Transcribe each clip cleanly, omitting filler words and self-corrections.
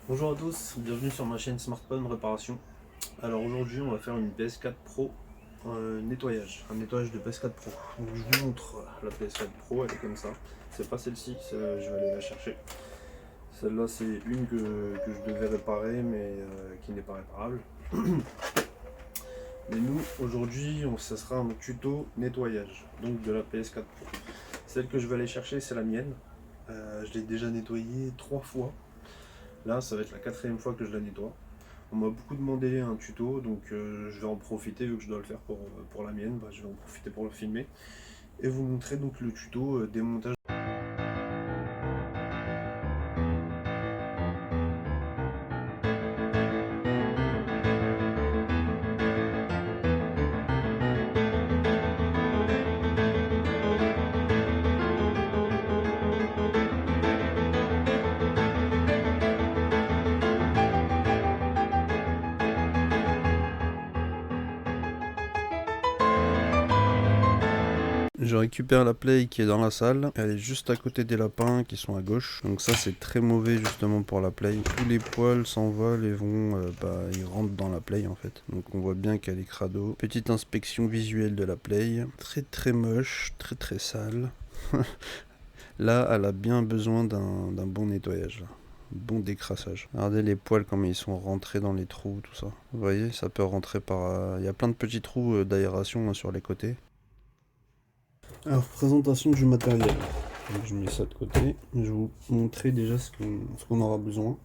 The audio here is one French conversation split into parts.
Bonjour à tous, bienvenue sur ma chaîne Smartphone Réparation. Alors aujourd'hui on va faire une PS4 Pro nettoyage, un nettoyage de PS4 Pro. Donc je vous montre la PS4 Pro, elle est comme ça. C'est pas celle-ci, je vais aller la chercher. Celle-là c'est une que je devais réparer mais qui n'est pas réparable. Mais nous aujourd'hui ça sera un tuto nettoyage donc de la PS4 Pro. Celle que je vais aller chercher c'est la mienne. Je l'ai déjà nettoyée 3 fois. Là ça va être la 4e fois que je la nettoie. On m'a beaucoup demandé un tuto, donc je vais en profiter vu que je dois le faire pour la mienne, je vais en profiter pour le filmer et vous montrer donc le tuto démontage. Je récupère la play qui est dans la salle, elle est juste à côté des lapins qui sont à gauche, donc ça c'est très mauvais justement pour la play. Tous les poils s'envolent et ils rentrent dans la play en fait. Donc on voit bien qu'elle est crado. Petite inspection visuelle de la play, très très moche, très très sale. Là elle a bien besoin d'un bon nettoyage là. Bon décrassage. Regardez les poils comme ils sont rentrés dans les trous, tout ça. Vous voyez, ça peut rentrer par... Il y a plein de petits trous d'aération sur les côtés. Alors, présentation du matériel. Donc, je mets ça de côté. Je vais vous montrer déjà ce qu'on aura besoin.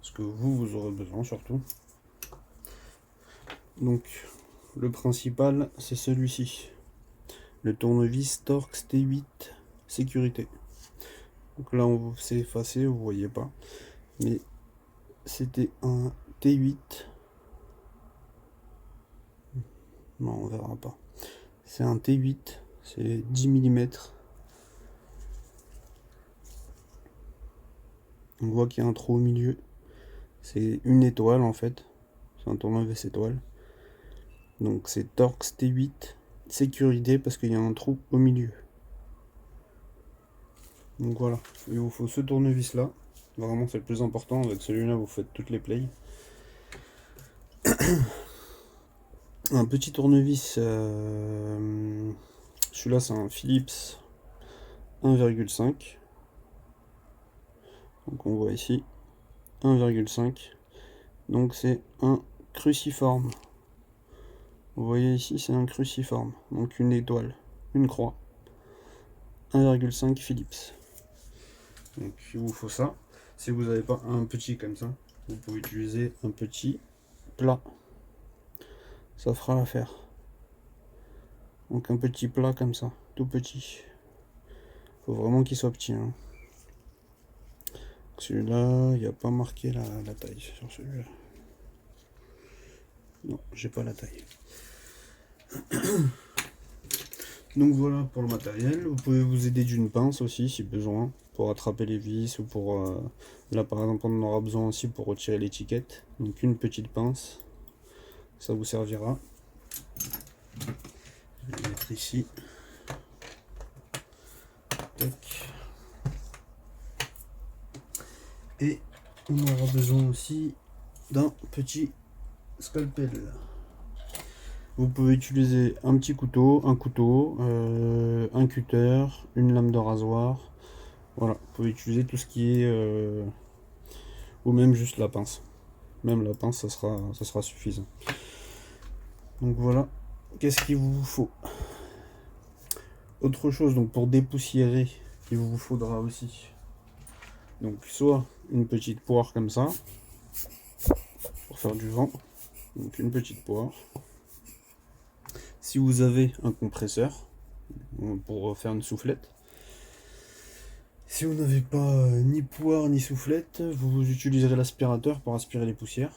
Ce que vous aurez besoin surtout. Donc, le principal, c'est celui-ci. Le tournevis Torx T8 sécurité. Donc là, on s'est effacé, vous voyez pas. Mais c'était un T8. Non, on verra pas. C'est un T8, c'est 10 mm. On voit qu'il y a un trou au milieu. C'est une étoile en fait. C'est un tournevis étoile. Donc c'est Torx T8 sécurité parce qu'il y a un trou au milieu. Donc voilà, il vous faut ce tournevis là. Vraiment c'est le plus important. Avec celui-là vous faites toutes les plays. Un petit tournevis. Celui-là c'est un Philips 1,5. Donc on voit ici 1,5. Donc c'est un cruciforme. Vous voyez ici c'est un cruciforme. Donc une étoile, une croix. 1,5 Philips. Donc il vous faut ça. Si vous n'avez pas un petit comme ça, vous pouvez utiliser un petit plat. Ça fera l'affaire. Donc un petit plat comme ça, tout petit. Faut vraiment qu'il soit petit. Hein. Celui-là, il n'y a pas marqué la taille sur celui-là. Non, j'ai pas la taille. Donc voilà pour le matériel. Vous pouvez vous aider d'une pince aussi si besoin pour attraper les vis ou pour là par exemple on en aura besoin aussi pour retirer l'étiquette. Donc une petite pince, ça vous servira. Je vais le mettre ici. Tac. Et on aura besoin aussi d'un petit scalpel. Vous pouvez utiliser un petit couteau, un cutter, une lame de rasoir. Voilà, vous pouvez utiliser tout ce qui est... ou même juste la pince. Même la pince, ça sera suffisant. Donc voilà, qu'est-ce qu'il vous faut? Autre chose, donc pour dépoussiérer, il vous faudra aussi donc soit une petite poire comme ça, pour faire du vent. Donc une petite poire. Si vous avez un compresseur, pour faire une soufflette. Si vous n'avez pas ni poire ni soufflette, vous utiliserez l'aspirateur pour aspirer les poussières.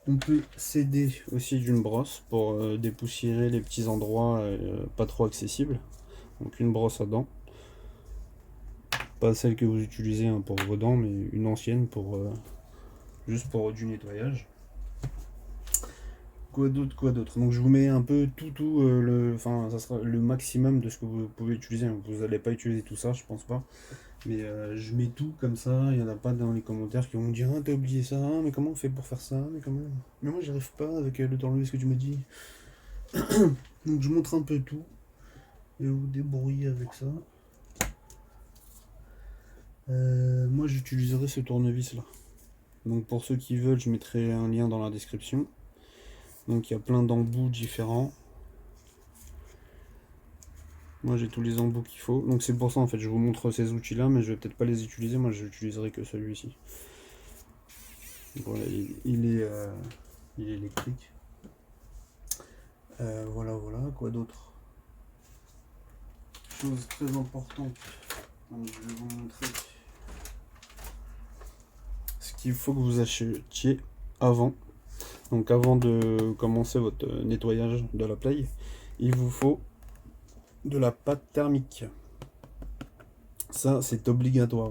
On peut s'aider aussi d'une brosse pour dépoussiérer les petits endroits pas trop accessibles. Donc une brosse à dents. Pas celle que vous utilisez hein, pour vos dents, mais une ancienne pour juste pour du nettoyage. Quoi d'autre. Donc je vous mets un peu enfin ça sera le maximum de ce que vous pouvez utiliser. Vous n'allez pas utiliser tout ça, je pense pas. Mais je mets tout comme ça, il n'y en a pas dans les commentaires qui vont me dire ah t'as oublié ça, ah, mais comment on fait pour faire ça, mais comment. Mais moi j'arrive pas avec le tournevis que tu me dis. Donc je montre un peu tout. Et vous débrouillez avec ça. Moi j'utiliserai ce tournevis là. Donc pour ceux qui veulent, je mettrai un lien dans la description. Donc il y a plein d'embouts différents. Moi j'ai tous les embouts qu'il faut. Donc c'est pour ça en fait je vous montre ces outils là, mais je vais peut-être pas les utiliser. Moi je n'utiliserai que celui-ci. Voilà, il est électrique. Voilà, quoi d'autre. Chose très importante. Donc, je vais vous montrer ce qu'il faut que vous achetiez avant. Donc avant de commencer votre nettoyage de la play, il vous faut de la pâte thermique. Ça c'est obligatoire.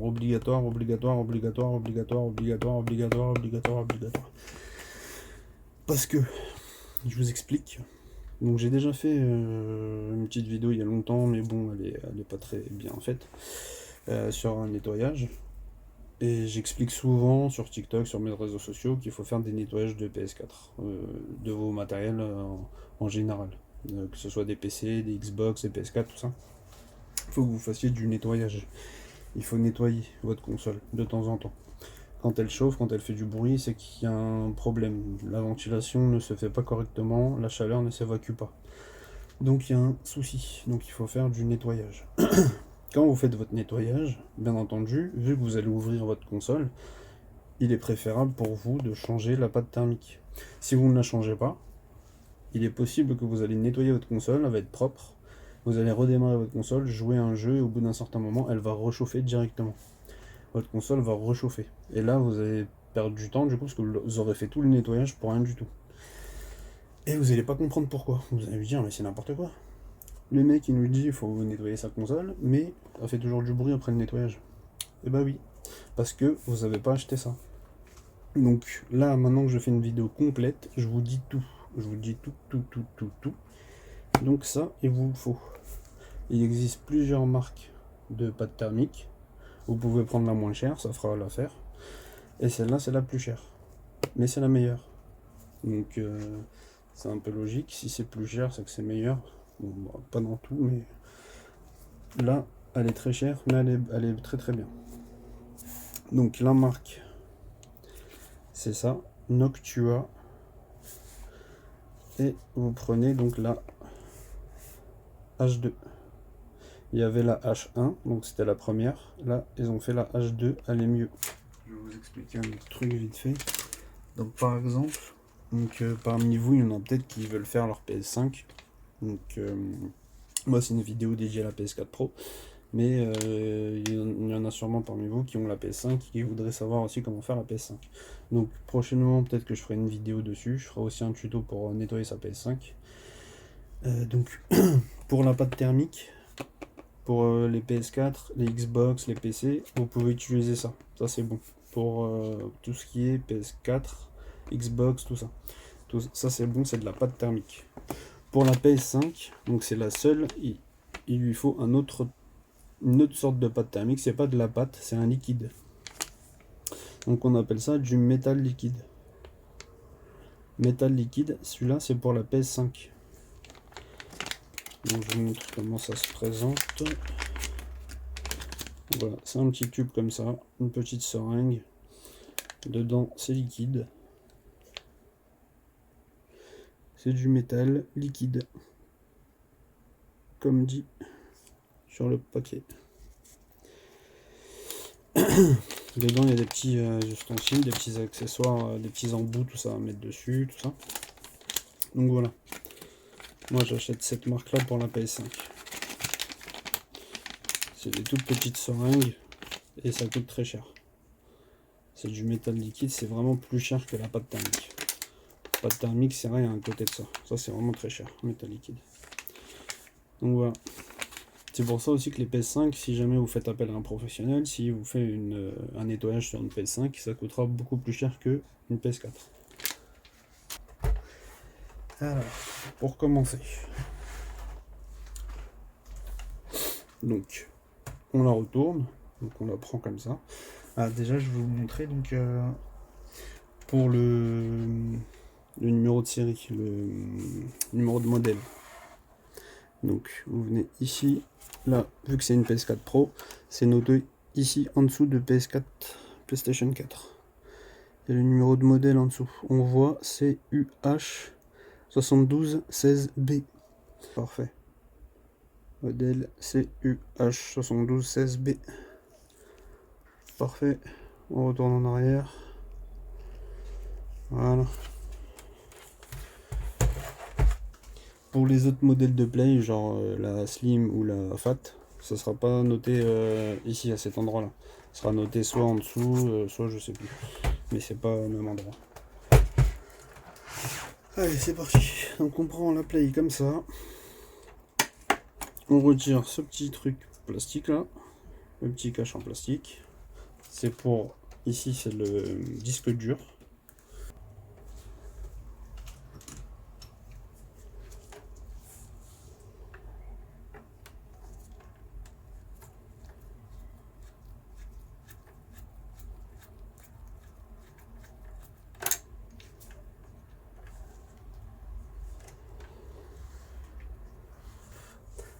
Parce que, je vous explique. Donc j'ai déjà fait une petite vidéo il y a longtemps, mais bon, elle est pas très bien faite, sur un nettoyage. Et j'explique souvent sur TikTok, sur mes réseaux sociaux, qu'il faut faire des nettoyages de PS4, de vos matériels en général. Que ce soit des PC, des Xbox, des PS4, tout ça. Il faut que vous fassiez du nettoyage. Il faut nettoyer votre console de temps en temps. Quand elle chauffe, quand elle fait du bruit, c'est qu'il y a un problème. La ventilation ne se fait pas correctement, la chaleur ne s'évacue pas. Donc il y a un souci. Donc il faut faire du nettoyage. Quand vous faites votre nettoyage, bien entendu, vu que vous allez ouvrir votre console, il est préférable pour vous de changer la pâte thermique. Si vous ne la changez pas, il est possible que vous allez nettoyer votre console, elle va être propre, vous allez redémarrer votre console, jouer à un jeu, et au bout d'un certain moment, elle va réchauffer directement. Votre console va réchauffer. Et là, vous allez perdre du temps, du coup, parce que vous aurez fait tout le nettoyage pour rien du tout. Et vous n'allez pas comprendre pourquoi. Vous allez vous dire, mais c'est n'importe quoi. Le mec, il nous dit, il faut nettoyer sa console, mais elle fait toujours du bruit après le nettoyage. Et bah oui, parce que vous n'avez pas acheté ça. Donc là, maintenant que je fais une vidéo complète, je vous dis tout. Je vous dis tout. Donc ça, il vous le faut. Il existe plusieurs marques de pâte thermique. Vous pouvez prendre la moins chère, ça fera l'affaire. Et celle-là, c'est la plus chère. Mais c'est la meilleure. Donc c'est un peu logique. Si c'est plus cher, c'est que c'est meilleur. Bon, bah, pas dans tout, mais là, elle est très chère, mais elle est très très bien. Donc la marque, c'est ça, Noctua. Et vous prenez donc la H2. Il y avait la H1, donc c'était la première. Là, ils ont fait la H2, elle est mieux. Je vais vous expliquer un autre truc vite fait. Donc par exemple, parmi vous, il y en a peut-être qui veulent faire leur PS5. Donc moi, c'est une vidéo dédiée à la PS4 Pro. Mais il y en a sûrement parmi vous qui ont la PS5 et qui voudraient savoir aussi comment faire la PS5. Donc prochainement, peut-être que je ferai une vidéo dessus. Je ferai aussi un tuto pour nettoyer sa PS5. Donc pour la pâte thermique, pour les PS4, les Xbox, les PC, vous pouvez utiliser ça. Ça c'est bon. Pour tout ce qui est PS4, Xbox, tout ça. Tout ça c'est bon, c'est de la pâte thermique. Pour la PS5, donc c'est la seule, il lui faut une autre sorte de pâte thermique. C'est pas de la pâte, c'est un liquide. Donc on appelle ça du métal liquide. Métal liquide, celui-là c'est pour la PS5. Donc je vous montre comment ça se présente. Voilà, c'est un petit tube comme ça, une petite seringue. Dedans c'est liquide. C'est du métal liquide. Comme dit sur le paquet. Dedans il y a des petits ustensiles, des petits accessoires, des petits embouts, tout ça à mettre dessus, tout ça. Donc voilà. Moi j'achète cette marque là pour la PS5. C'est des toutes petites seringues et ça coûte très cher. C'est du métal liquide, c'est vraiment plus cher que la pâte thermique. La pâte thermique c'est rien à côté de ça. Ça c'est vraiment très cher, métal liquide. Donc voilà. C'est pour ça aussi que les PS5, si jamais vous faites appel à un professionnel, si vous faites un nettoyage sur une PS5, ça coûtera beaucoup plus cher qu'une PS4. Alors, pour commencer, donc on la retourne, donc on la prend comme ça. Ah, déjà je vais vous montrer donc pour le numéro de série, le numéro de modèle. Donc vous venez ici, là vu que c'est une PS4 Pro, c'est noté ici en dessous de PS4, PlayStation 4. Et le numéro de modèle en dessous, on voit CUH 7216B. Parfait. Modèle CUH 7216B. Parfait. On retourne en arrière. Voilà. Pour les autres modèles de Play, genre la Slim ou la Fat, ça sera pas noté ici à cet endroit là. Ça sera noté soit en dessous, soit je sais plus. Mais c'est pas au même endroit. Allez, c'est parti. Donc on prend la Play comme ça. On retire ce petit truc plastique là. Le petit cache en plastique. C'est pour... Ici c'est le disque dur.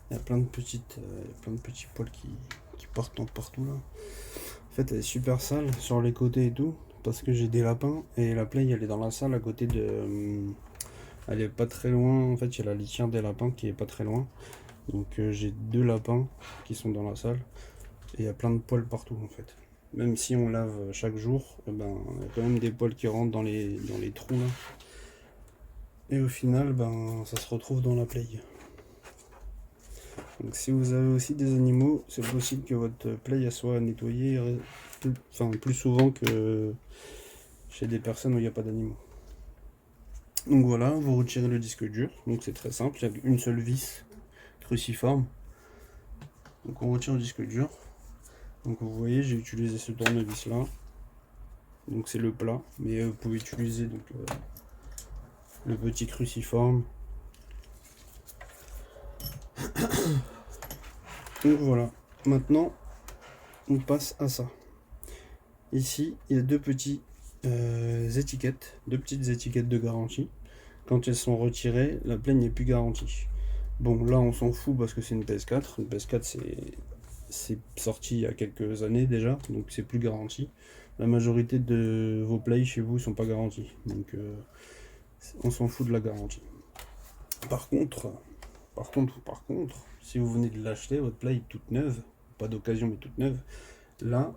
Il y a plein de petits poils qui partent partout là. En fait, elle est super sale sur les côtés et tout, parce que j'ai des lapins et la Play elle est dans la salle à côté de. Elle est pas très loin. En fait, il y a la litière des lapins qui est pas très loin. Donc j'ai 2 lapins qui sont dans la salle et il y a plein de poils partout en fait. Même si on lave chaque jour, eh ben, il y a quand même des poils qui rentrent dans les trous là. Et au final, ben, ça se retrouve dans la Play. Donc si vous avez aussi des animaux, c'est possible que votre Play soit nettoyée plus souvent que chez des personnes où il n'y a pas d'animaux. Donc voilà, vous retirez le disque dur, donc c'est très simple, il y a une seule vis cruciforme. Donc on retire le disque dur. Donc vous voyez, j'ai utilisé ce tournevis là. Donc c'est le plat, mais vous pouvez utiliser donc, le petit cruciforme. Donc voilà, maintenant on passe à ça. Ici, il y a deux petites étiquettes de garantie. Quand elles sont retirées, la Play n'est plus garantie. Bon, là on s'en fout parce que c'est une PS4. Une PS4 c'est sorti il y a quelques années déjà, donc c'est plus garanti. La majorité de vos Play chez vous sont pas garantis, donc on s'en fout de la garantie. Par contre, si vous venez de l'acheter, votre Play toute neuve, pas d'occasion mais toute neuve, là,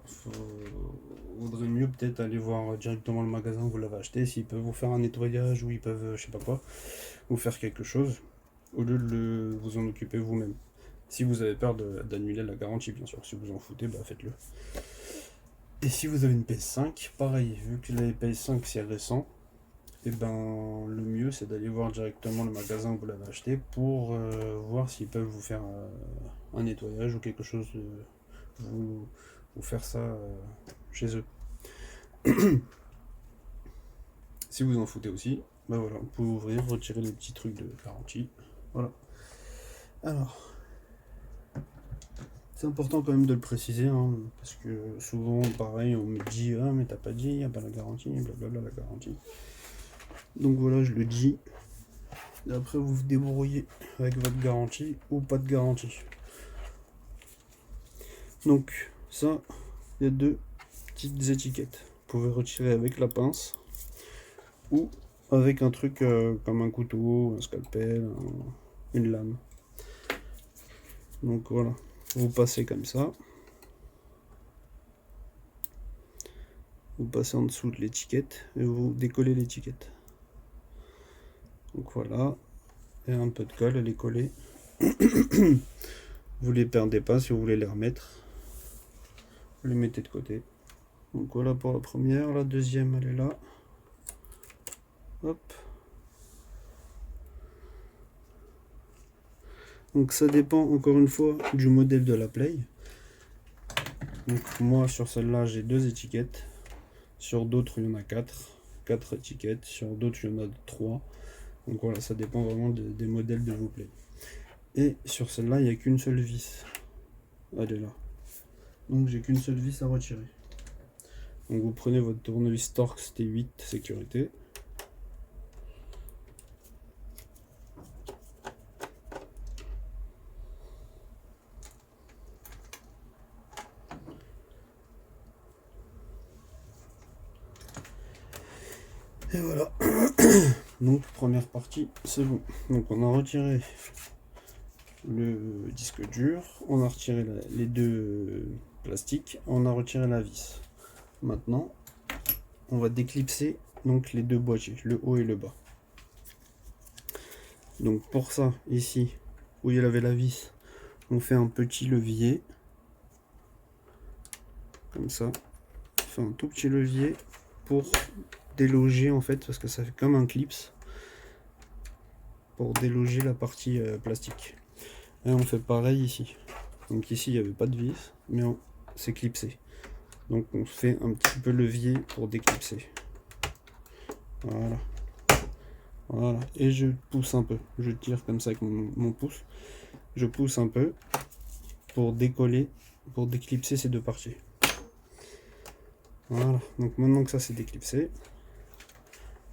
vaudrait mieux peut-être aller voir directement le magasin où vous l'avez acheté, s'ils peuvent vous faire un nettoyage ou ils peuvent, je sais pas quoi, vous faire quelque chose, au lieu de vous en occuper vous-même. Si vous avez peur d'annuler la garantie, bien sûr, si vous en foutez, bah faites-le. Et si vous avez une PS5, pareil, vu que la PS5 c'est récent, et ben le mieux c'est d'aller voir directement le magasin où vous l'avez acheté pour voir s'ils peuvent vous faire un nettoyage ou quelque chose, vous faire ça chez eux. Si vous en foutez aussi, ben voilà, vous pouvez ouvrir, retirer les petits trucs de garantie. Voilà. Alors, c'est important quand même de le préciser, hein, parce que souvent, pareil, on me dit ah mais t'as pas dit, il n'y a pas la garantie, blablabla la garantie. Donc voilà, je le dis. Et après, vous vous débrouillez avec votre garantie ou pas de garantie. Donc ça, il y a deux petites étiquettes. Vous pouvez retirer avec la pince ou avec un truc comme un couteau, un scalpel, une lame. Donc voilà, vous passez comme ça. Vous passez en dessous de l'étiquette et vous décollez l'étiquette. Donc voilà, et un peu de colle, elle est collée. Vous les perdez pas si vous voulez les remettre. Vous les mettez de côté. Donc voilà pour la première, la deuxième elle est là. Hop. Donc ça dépend encore une fois du modèle de la Play. Donc moi sur celle-là j'ai 2 étiquettes. Sur d'autres il y en a 4 étiquettes. Sur d'autres il y en a 3. Donc voilà, ça dépend vraiment des modèles de vos plays. Et sur celle-là, il n'y a qu'une seule vis. Elle est là. Donc j'ai qu'une seule vis à retirer. Donc vous prenez votre tournevis Torx T8 sécurité. Et voilà. Donc première partie, c'est bon. Donc on a retiré le disque dur, on a retiré les deux plastiques, on a retiré la vis. Maintenant, on va déclipser donc les deux boîtiers, le haut et le bas. Donc pour ça, ici, où il y avait la vis, on fait un petit levier. Comme ça. On fait un tout petit levier pour déloger en fait, parce que ça fait comme un clips. Pour déloger la partie plastique. Et on fait pareil ici. Donc ici, il n'y avait pas de vis, mais c'est clipsé. Donc on fait un petit peu levier pour déclipser. Voilà. Voilà. Et je pousse un peu. Je tire comme ça avec mon pouce. Je pousse un peu pour décoller, pour déclipser ces deux parties. Voilà. Donc maintenant que ça c'est déclipsé,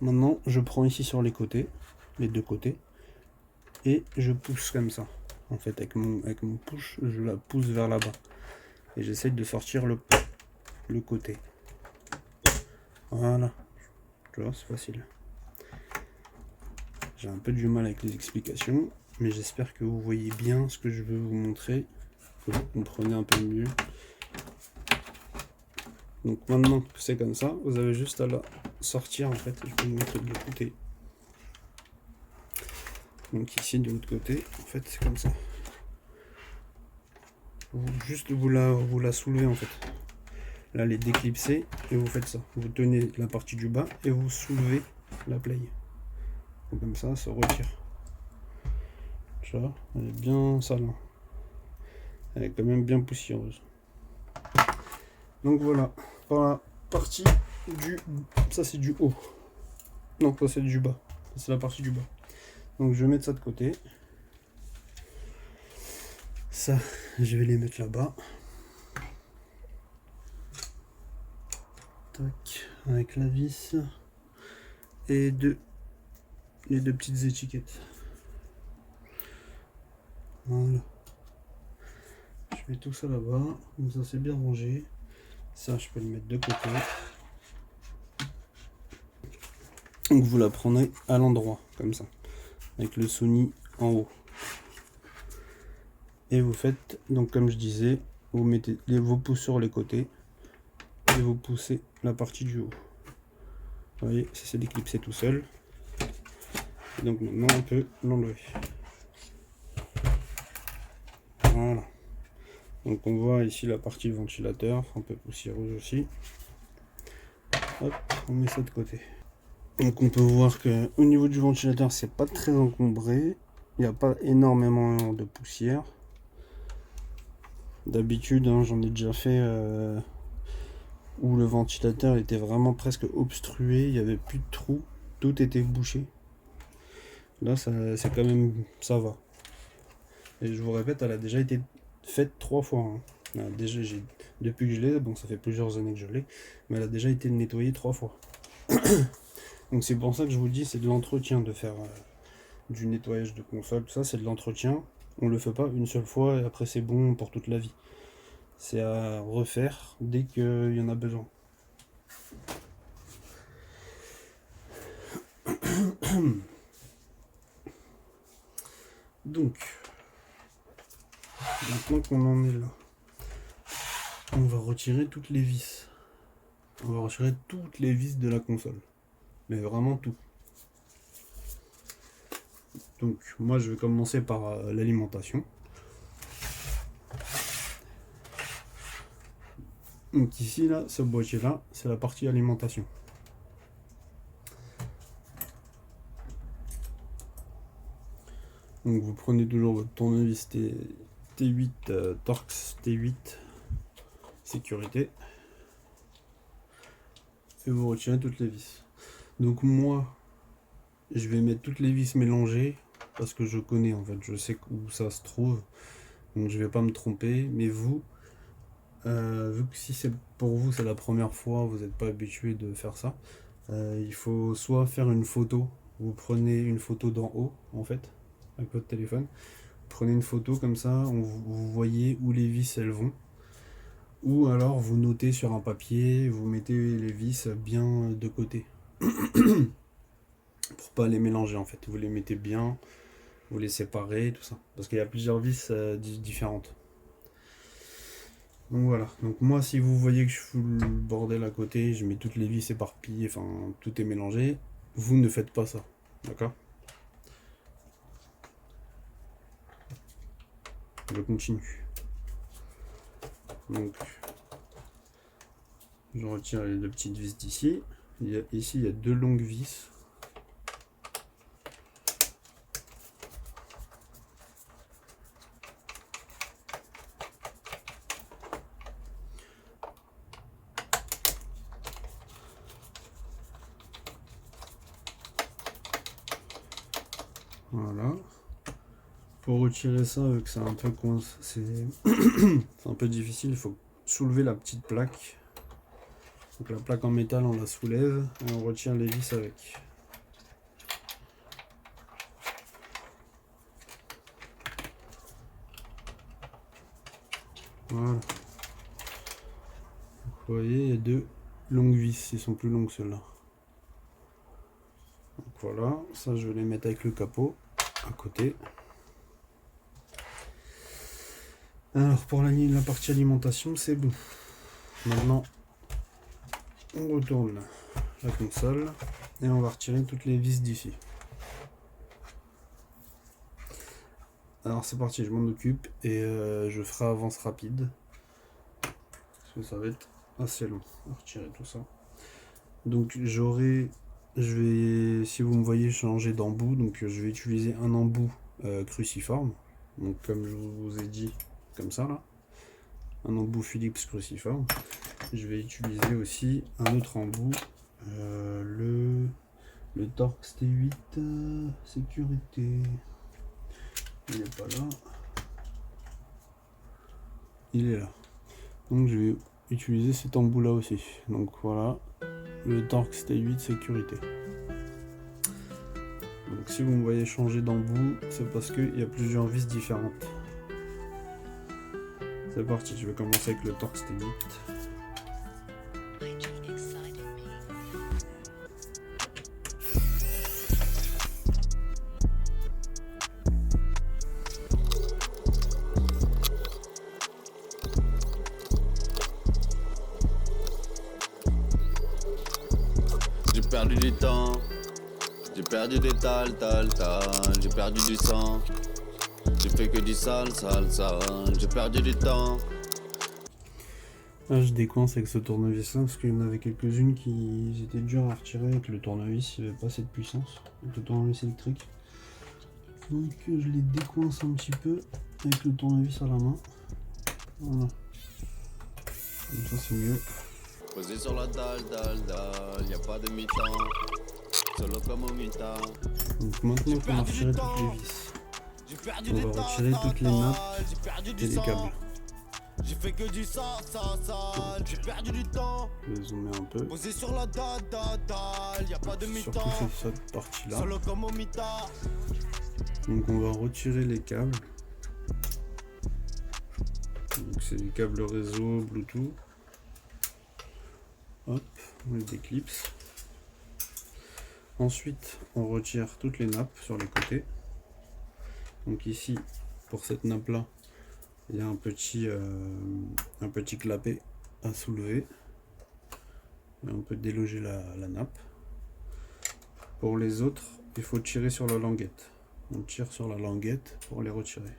maintenant je prends ici sur les côtés, les deux côtés, et je pousse comme ça. En fait, avec mon pouce, je la pousse vers là-bas. Et j'essaie de sortir le côté. Voilà. Tu vois, c'est facile. J'ai un peu du mal avec les explications, mais j'espère que vous voyez bien ce que je veux vous montrer, que vous comprenez un peu mieux. Donc maintenant que c'est comme ça, vous avez juste à la sortir en fait. Je vais vous montrer de l'autre côté. Donc ici de l'autre côté, en fait c'est comme ça. Juste vous la soulevez en fait. Là, elle est déclipsée et vous faites ça. Vous tenez la partie du bas et vous soulevez la play. Comme ça se retire. Tu vois, elle est bien sale. Elle est quand même bien poussiéreuse. Donc voilà, pour la partie du... Ça c'est du haut. Non, ça c'est du bas. C'est la partie du bas. Donc je vais mettre ça de côté. Ça, je vais les mettre là-bas. Tac, avec la vis. Et les deux petites étiquettes. Voilà. Je mets tout ça là-bas. Comme ça c'est bien rangé. Ça, je peux le mettre de côté. Donc vous la prenez à l'endroit, comme ça. Avec le Sony en haut. Et vous faites, donc comme je disais, vous mettez vos pouces sur les côtés. Et vous poussez la partie du haut. Vous voyez, ça s'est déclipsé tout seul. Et donc maintenant on peut l'enlever. Voilà. Donc on voit ici la partie ventilateur, un peu poussiéreuse aussi. Hop, on met ça de côté. Donc on peut voir que au niveau du ventilateur, c'est pas très encombré. Il n'y a pas énormément de poussière. D'habitude, hein, j'en ai déjà fait où le ventilateur était vraiment presque obstrué, il n'y avait plus de trous, tout était bouché. Là, c'est quand même, ça va. Et je vous répète, elle a déjà été faite 3 fois. Hein. Déjà, depuis que je l'ai, bon, ça fait plusieurs années que je l'ai, mais elle a déjà été nettoyée 3 fois. Donc c'est pour ça que je vous dis, c'est de l'entretien de faire du nettoyage de console, tout ça, c'est de l'entretien. On le fait pas une seule fois et après c'est bon pour toute la vie. C'est à refaire dès qu'il y en a besoin. Donc, maintenant qu'on en est là, on va retirer toutes les vis. On va retirer toutes les vis de la console. Mais vraiment tout. Donc, moi je vais commencer par l'alimentation. Donc ici, là, ce boîtier-là, c'est la partie alimentation. Donc vous prenez toujours votre tournevis T8 Torx T8 sécurité et vous retirez toutes les vis. Donc moi, je vais mettre toutes les vis mélangées parce que je connais en fait, je sais où ça se trouve, donc je vais pas me tromper. Mais vous, vu que si c'est pour vous c'est la première fois, vous n'êtes pas habitué de faire ça, il faut soit faire une photo, vous prenez une photo d'en haut en fait avec votre téléphone, prenez une photo comme ça, vous voyez où les vis elles vont, ou alors vous notez sur un papier, vous mettez les vis bien de côté pour pas les mélanger en fait, vous les mettez bien, vous les séparez, tout ça, parce qu'il y a plusieurs vis différentes. Donc voilà, donc moi si vous voyez que je fous le bordel à côté, je mets toutes les vis éparpillées, enfin tout est mélangé, vous ne faites pas ça, d'accord? Je continue. Donc je retire les deux petites vis d'ici. Ici il y a deux longues vis. Voilà. Pour retirer ça, vu que c'est un peu c'est un peu difficile, il faut soulever la petite plaque. Donc la plaque en métal, on la soulève et on retire les vis avec. Voilà. Donc, vous voyez, il y a deux longues vis, ils sont plus longues ceux-là. Donc voilà, ça je vais les mettre avec le capot à côté. Alors pour la partie alimentation, c'est bon. Maintenant, on retourne la console et on va retirer toutes les vis d'ici. Alors c'est parti, je m'en occupe et je ferai avance rapide parce que ça va être assez long à retirer tout ça. Donc si vous me voyez changer d'embout, donc je vais utiliser un embout cruciforme, donc comme je vous ai dit, comme ça là, un embout Philips cruciforme. Je vais utiliser aussi un autre embout, le Torx T8 sécurité. Il n'est pas là. Il est là. Donc je vais utiliser cet embout là aussi. Donc voilà, le Torx T8 sécurité. Donc si vous me voyez changer d'embout, c'est parce qu'il y a plusieurs vis différentes. C'est parti, je vais commencer avec le Torx T8. J'ai perdu du temps, j'ai perdu des tal, j'ai perdu du sang, j'ai fait que du sale, j'ai perdu du temps. Là je décoince avec ce tournevis là parce qu'il y en avait quelques-unes qui étaient dures à retirer avec le tournevis, il n'y avait pas cette puissance avec le tournevis électrique. Donc je les décoince un petit peu avec le tournevis à la main. Voilà. Comme ça c'est mieux. Posé sur la dalle, y a pas de mi-temps, solo comme au mi-temps. Donc maintenant qu'on a retiré toutes les vis, on va retirer toutes les nappes et les câbles. J'ai fait que du ça, j'ai perdu du temps. Je vais zoomer un peu. Posé sur la dalle, y a pas de mi-temps. Surtout cette partie là. Solo comme au mi-temps. Donc on va retirer les câbles. Donc c'est les câbles réseau, Bluetooth. Hop, on les déclipse. Ensuite, on retire toutes les nappes sur les côtés. Donc ici, pour cette nappe là, il y a un petit clapet à soulever. Et on peut déloger la nappe. Pour les autres, il faut tirer sur la languette. On tire sur la languette pour les retirer.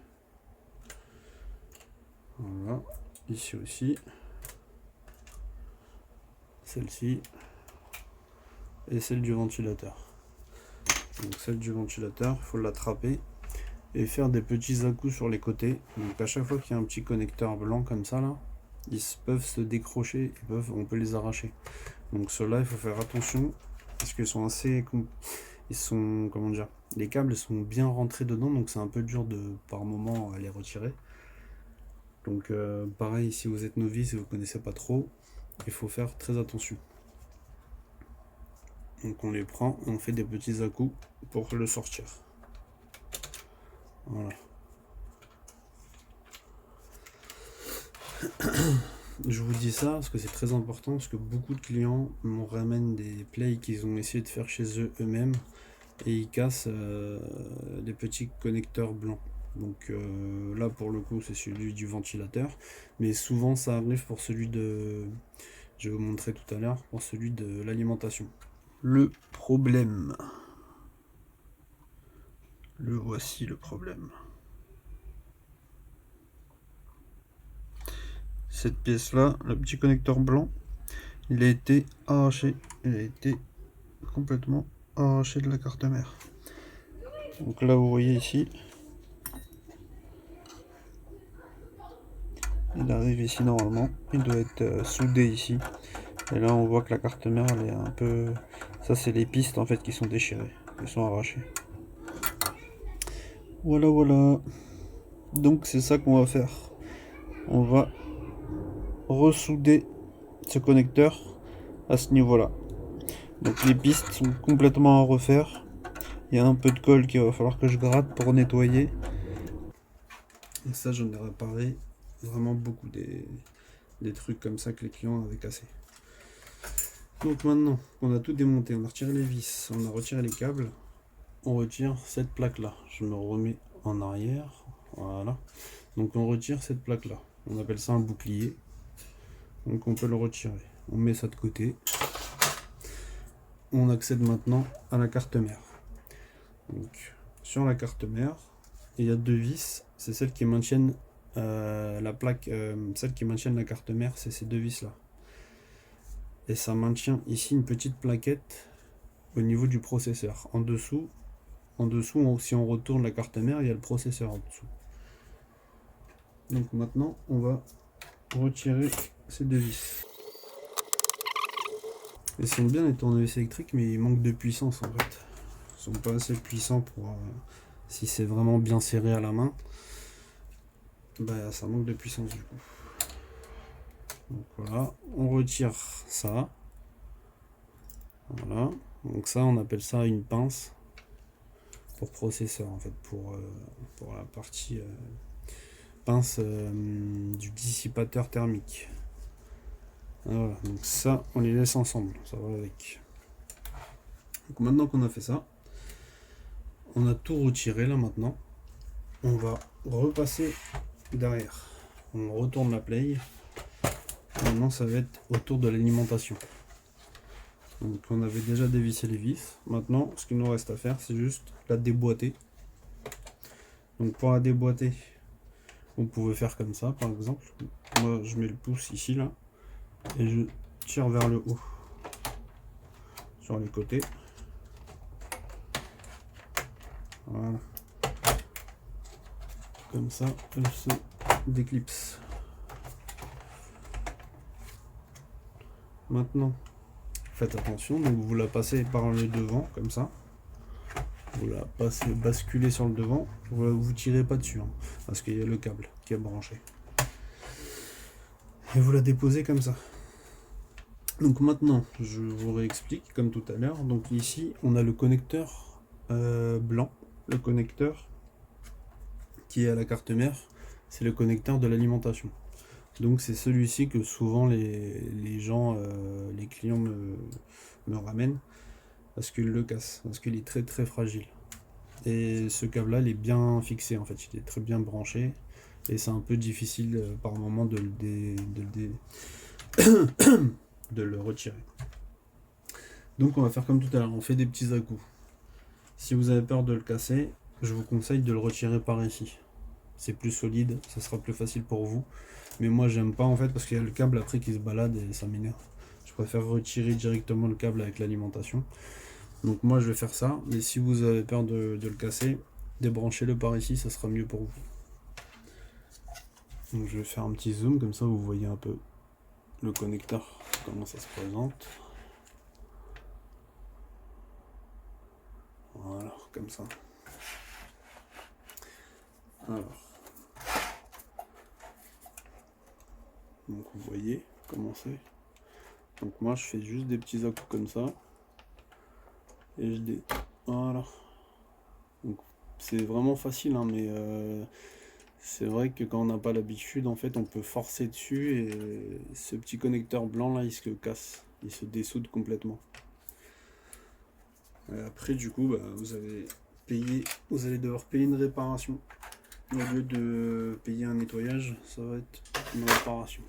Voilà, ici aussi. Celle-ci et celle du ventilateur. Donc celle du ventilateur, il faut l'attraper et faire des petits à-coups sur les côtés. Donc à chaque fois qu'il y a un petit connecteur blanc comme ça là, peuvent se décrocher, on peut les arracher. Donc ceux-là, il faut faire attention parce qu'ils sont ils sont, comment dire, les câbles sont bien rentrés dedans, donc c'est un peu dur de par moment à les retirer. Donc pareil, si vous êtes novice et vous connaissez pas trop, il faut faire très attention. Donc on les prend, on fait des petits à-coups pour le sortir. Voilà. Je vous dis ça parce que c'est très important, parce que beaucoup de clients me ramènent des plays qu'ils ont essayé de faire chez eux-mêmes et ils cassent des petits connecteurs blancs. Donc là pour le coup c'est celui du ventilateur, mais souvent ça arrive pour celui de, je vais vous montrer tout à l'heure, pour celui de l'alimentation. Le problème, le voici le problème. Cette pièce là, le petit connecteur blanc, il a été arraché, il a été complètement arraché de la carte mère. Donc là vous voyez ici, il arrive ici normalement, il doit être soudé ici. Et là on voit que la carte mère elle est un peu, ça c'est les pistes en fait qui sont déchirées, qui sont arrachées. Voilà voilà. Donc c'est ça qu'on va faire. On va ressouder ce connecteur à ce niveau là. Donc les pistes sont complètement à refaire. Il y a un peu de colle qu'il va falloir que je gratte pour nettoyer. Et ça j'en ai réparé vraiment beaucoup des trucs comme ça que les clients avaient cassés. Donc maintenant qu'on a tout démonté, on a retiré les vis, on a retiré les câbles, on retire cette plaque là. Je me remets en arrière, voilà. Donc on retire cette plaque là, on appelle ça un bouclier. Donc on peut le retirer, on met ça de côté. On accède maintenant à la carte mère. Donc sur la carte mère, il y a deux vis, c'est celles qui maintiennent la plaque, celle qui maintiennent la carte mère, c'est ces deux vis là. Et ça maintient ici une petite plaquette au niveau du processeur. En dessous, si on retourne la carte mère, il y a le processeur en dessous. Donc maintenant, on va retirer ces deux vis. Ils sont bien les tournevis électriques, mais ils manquent de puissance en fait. Ils sont pas assez puissants pour si c'est vraiment bien serré à la main. Bah ça manque de puissance du coup. Donc voilà, on retire ça. Voilà. Donc ça, on appelle ça une pince pour processeur en fait, pour la partie pince du dissipateur thermique. Voilà, donc ça, on les laisse ensemble, ça va avec. Donc maintenant qu'on a fait ça, on a tout retiré là maintenant. On va repasser derrière. On retourne la play. Maintenant, ça va être autour de l'alimentation. Donc on avait déjà dévissé les vis. Maintenant, ce qu'il nous reste à faire, c'est juste la déboîter. Donc pour la déboîter, vous pouvez faire comme ça, par exemple. Moi, je mets le pouce ici, là, et je tire vers le haut, sur les côtés. Voilà. Comme ça, elle se déclipse. Maintenant, faites attention, donc vous la passez par le devant, comme ça. Vous la passez, basculez sur le devant, vous tirez pas dessus, hein, parce qu'il y a le câble qui est branché. Et vous la déposez comme ça. Donc maintenant, je vous réexplique comme tout à l'heure. Donc ici, on a le connecteur blanc, le connecteur qui est à la carte mère, c'est le connecteur de l'alimentation. Donc c'est celui-ci que souvent les gens, les clients me ramènent parce qu'ils le cassent, parce qu'il est très très fragile. Et ce câble là il est bien fixé en fait, il est très bien branché et c'est un peu difficile par moment de le retirer. Donc on va faire comme tout à l'heure, on fait des petits à-coups. Si vous avez peur de le casser, je vous conseille de le retirer par ici. C'est plus solide, ça sera plus facile pour vous. Mais moi j'aime pas en fait parce qu'il y a le câble après qui se balade et ça m'énerve. Je préfère retirer directement le câble avec l'alimentation. Donc moi je vais faire ça, mais si vous avez peur de le casser, débranchez-le par ici, ça sera mieux pour vous. Donc je vais faire un petit zoom, comme ça vous voyez un peu le connecteur, comment ça se présente. comme ça. Alors, donc vous voyez comment c'est. Donc moi je fais juste des petits à-coups comme ça. Et voilà. Donc c'est vraiment facile, hein, mais c'est vrai que quand on n'a pas l'habitude, en fait on peut forcer dessus et ce petit connecteur blanc là il se casse, il se dessoude complètement. Et après du coup vous allez devoir payer une réparation. Au lieu de payer un nettoyage, ça va être une réparation.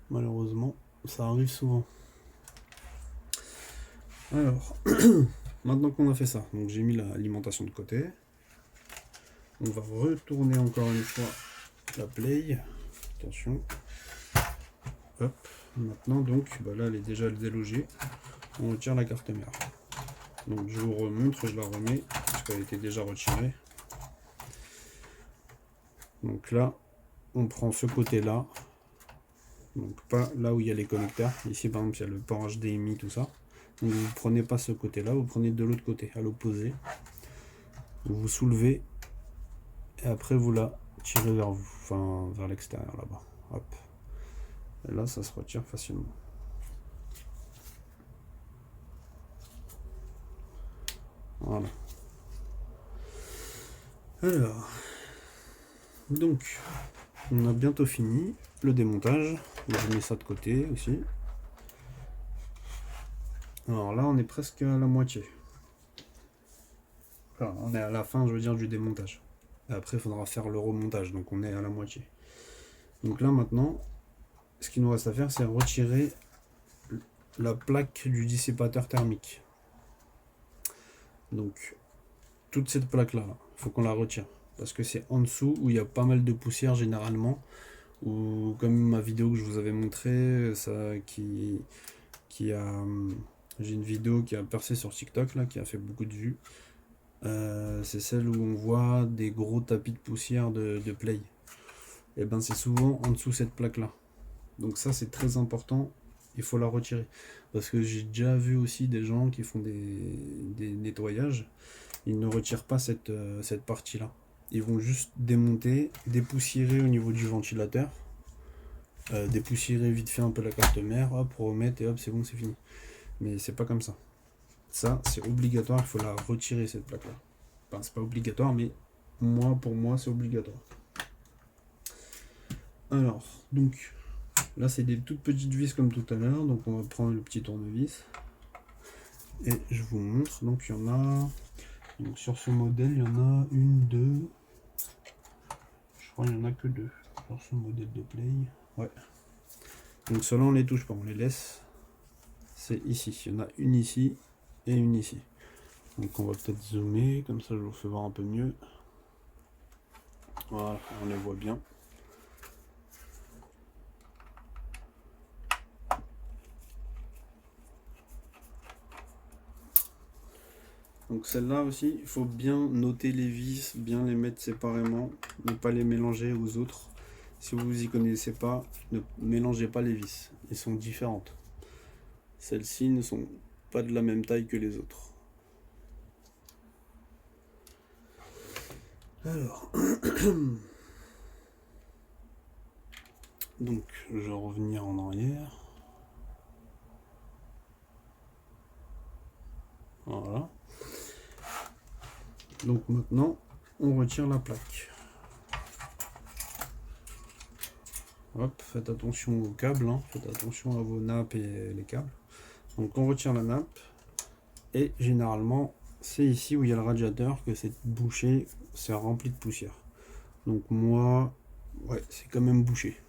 Malheureusement, ça arrive souvent. Alors, maintenant qu'on a fait ça, donc j'ai mis l'alimentation de côté. On va retourner encore une fois la play. Attention. Hop. Maintenant donc, là elle est déjà délogée. On retire la carte mère. Donc je vous remontre, je la remets, parce qu'elle était déjà retirée. Donc là, on prend ce côté-là. Donc pas là où il y a les connecteurs. Ici par exemple, il y a le port HDMI, tout ça. Donc vous ne prenez pas ce côté-là, vous prenez de l'autre côté, à l'opposé. Vous soulevez et après vous la tirez vers vous, enfin vers l'extérieur là-bas. Hop. Et là, ça se retire facilement. Voilà. Alors, donc, on a bientôt fini le démontage. Je mets ça de côté aussi. Alors là, on est presque à la moitié. Enfin, on est à la fin, je veux dire, du démontage. Et après, il faudra faire le remontage, donc on est à la moitié. Donc là, maintenant, ce qu'il nous reste à faire, c'est retirer la plaque du dissipateur thermique. Donc, toute cette plaque-là, il faut qu'on la retire. Parce que c'est en dessous où il y a pas mal de poussière généralement. Ou comme ma vidéo que je vous avais montré, ça qui a... J'ai une vidéo qui a percé sur TikTok, là, qui a fait beaucoup de vues. C'est celle où on voit des gros tapis de poussière de play. Et ben c'est souvent en dessous cette plaque-là. Donc ça c'est très important, il faut la retirer. Parce que j'ai déjà vu aussi des gens qui font des nettoyages, ils ne retirent pas cette partie-là. Ils vont juste démonter, dépoussiérer au niveau du ventilateur, dépoussiérer vite fait un peu la carte mère, hop, remettre et hop, c'est bon, c'est fini. Mais c'est pas comme ça. Ça, c'est obligatoire, il faut la retirer cette plaque-là. Enfin, c'est pas obligatoire, mais pour moi, c'est obligatoire. Alors, donc, là, c'est des toutes petites vis comme tout à l'heure. Donc, on va prendre le petit tournevis. Et je vous montre. Donc, il y en a... Donc, sur ce modèle, il y en a une, deux... Je crois qu'il n'y en a que deux. Sur ce modèle de Play. Ouais. Donc, ceux-là, on les touche pas, on les laisse. C'est ici. Il y en a une ici et une ici. Donc, on va peut-être zoomer. Comme ça, je vous fais voir un peu mieux. Voilà, on les voit bien. Donc celle-là aussi, il faut bien noter les vis, bien les mettre séparément, ne pas les mélanger aux autres. Si vous n'y connaissez pas, ne mélangez pas les vis, elles sont différentes. Celles-ci ne sont pas de la même taille que les autres. Alors, donc je vais revenir en arrière. Voilà. Donc maintenant, on retire la plaque. Hop, faites attention aux câbles, hein. Faites attention à vos nappes et les câbles. Donc on retire la nappe. Et généralement, c'est ici où il y a le radiateur que c'est bouché, c'est rempli de poussière. Donc moi, ouais, c'est quand même bouché.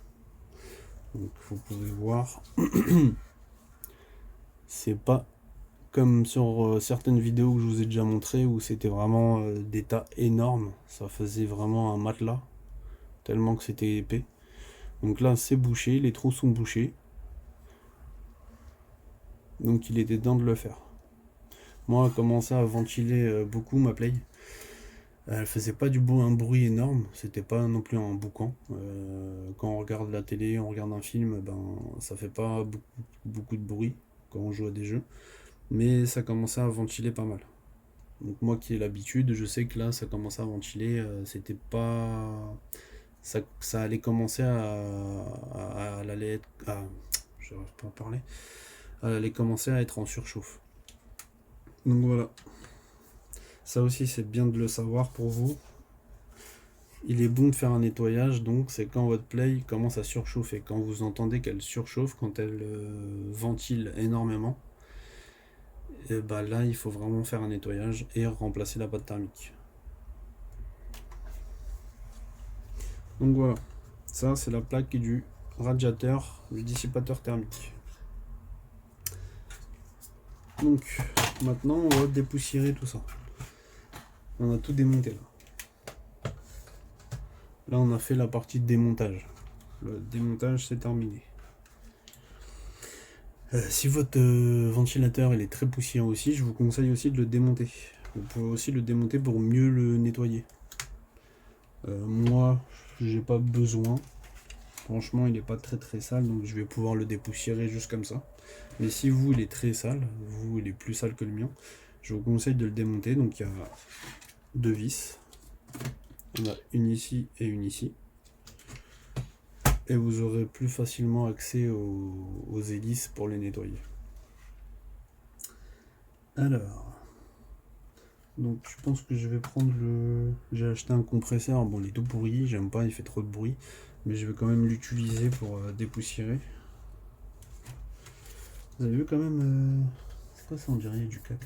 Donc vous pouvez voir, c'est pas comme sur certaines vidéos que je vous ai déjà montré où c'était vraiment des tas énormes, ça faisait vraiment un matelas tellement que c'était épais. Donc là c'est bouché, les trous sont bouchés, donc il était temps de le faire. Moi, elle commençait à ventiler beaucoup ma Play. Elle faisait pas un bruit énorme, c'était pas non plus un boucan. Quand on regarde la télé, on regarde un film, ben ça fait pas beaucoup de bruit quand on joue à des jeux. Mais ça commençait à ventiler pas mal. Donc moi qui ai l'habitude, je sais que là ça commençait à ventiler, c'était pas... Ça allait commencer à l'aller être... je n'arrive pas à parler. Elle allait commencer à être en surchauffe. Donc voilà. Ça aussi c'est bien de le savoir pour vous. Il est bon de faire un nettoyage, donc c'est quand votre play commence à surchauffer. Quand vous entendez qu'elle surchauffe, quand elle ventile énormément, et bah là il faut vraiment faire un nettoyage et remplacer la pâte thermique. Donc voilà, ça c'est la plaque du radiateur, du dissipateur thermique. Donc maintenant on va dépoussiérer tout ça. On a tout démonté là. Là on a fait la partie de démontage. Le démontage c'est terminé. Si votre ventilateur il est très poussiéreux aussi, je vous conseille aussi de le démonter. Vous pouvez aussi le démonter pour mieux le nettoyer. Moi, j'ai pas besoin. Franchement, il est pas très sale, donc je vais pouvoir le dépoussiérer juste comme ça. Mais si vous, il est très sale, vous, il est plus sale que le mien, je vous conseille de le démonter. Donc il y a deux vis. On a une ici et une ici. Et vous aurez plus facilement accès aux hélices pour les nettoyer. Alors, donc je pense que je vais prendre le... J'ai acheté un compresseur, bon il est tout pourri, j'aime pas, il fait trop de bruit, mais je vais quand même l'utiliser pour dépoussiérer. Vous avez vu quand même... C'est quoi ça, on dirait du caca.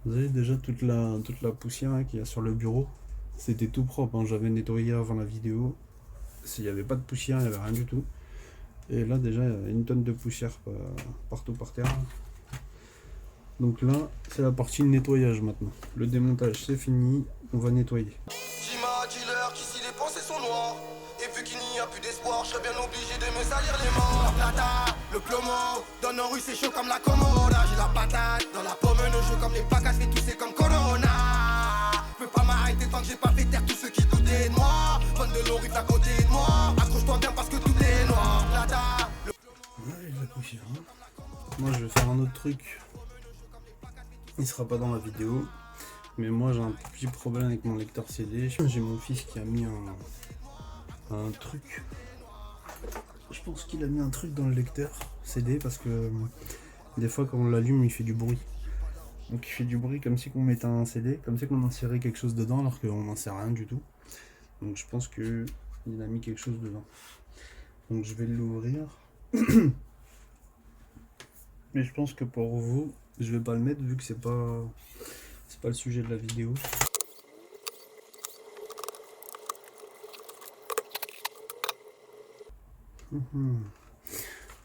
Vous avez déjà toute la poussière hein, qu'il y a sur le bureau. C'était tout propre, hein. J'avais nettoyé avant la vidéo. S'il n'y avait pas de poussière, il n'y avait rien du tout. Et là déjà il y a une tonne de poussière partout par terre. Donc là c'est la partie nettoyage maintenant. Le démontage c'est fini, on va nettoyer. Dis-leur qu'ici les pensées sont noires. Et vu qu'il n'y a plus d'espoir, je serais bien obligé de me salir les mains. La plata, le plomo, dans nos rues c'est chaud comme la Comoda. J'ai la patate, dans la pomme nos jeux comme les pacas, fait tousser comme Corona. Je peux pas m'arrêter tant que j'ai pas fait taire tous ceux qui doutaient de moi. Bonne de l'eau à côté de moi. Accroche-toi bien parce que tout est noir. Plata, le plomo. Ouais, la poussière. Hein. Moi je vais faire un autre truc. Il sera pas dans la vidéo. Mais moi j'ai un petit problème avec mon lecteur CD. J'ai mon fils qui a mis un truc. Je pense qu'il a mis un truc dans le lecteur CD parce que des fois quand on l'allume il fait du bruit. Donc il fait du bruit comme si on mettait un CD, comme si on insérait quelque chose dedans alors qu'on n'en sait rien du tout. Donc je pense que il a mis quelque chose dedans. Donc je vais l'ouvrir. Mais je pense que pour vous, je vais pas le mettre vu que c'est pas le sujet de la vidéo.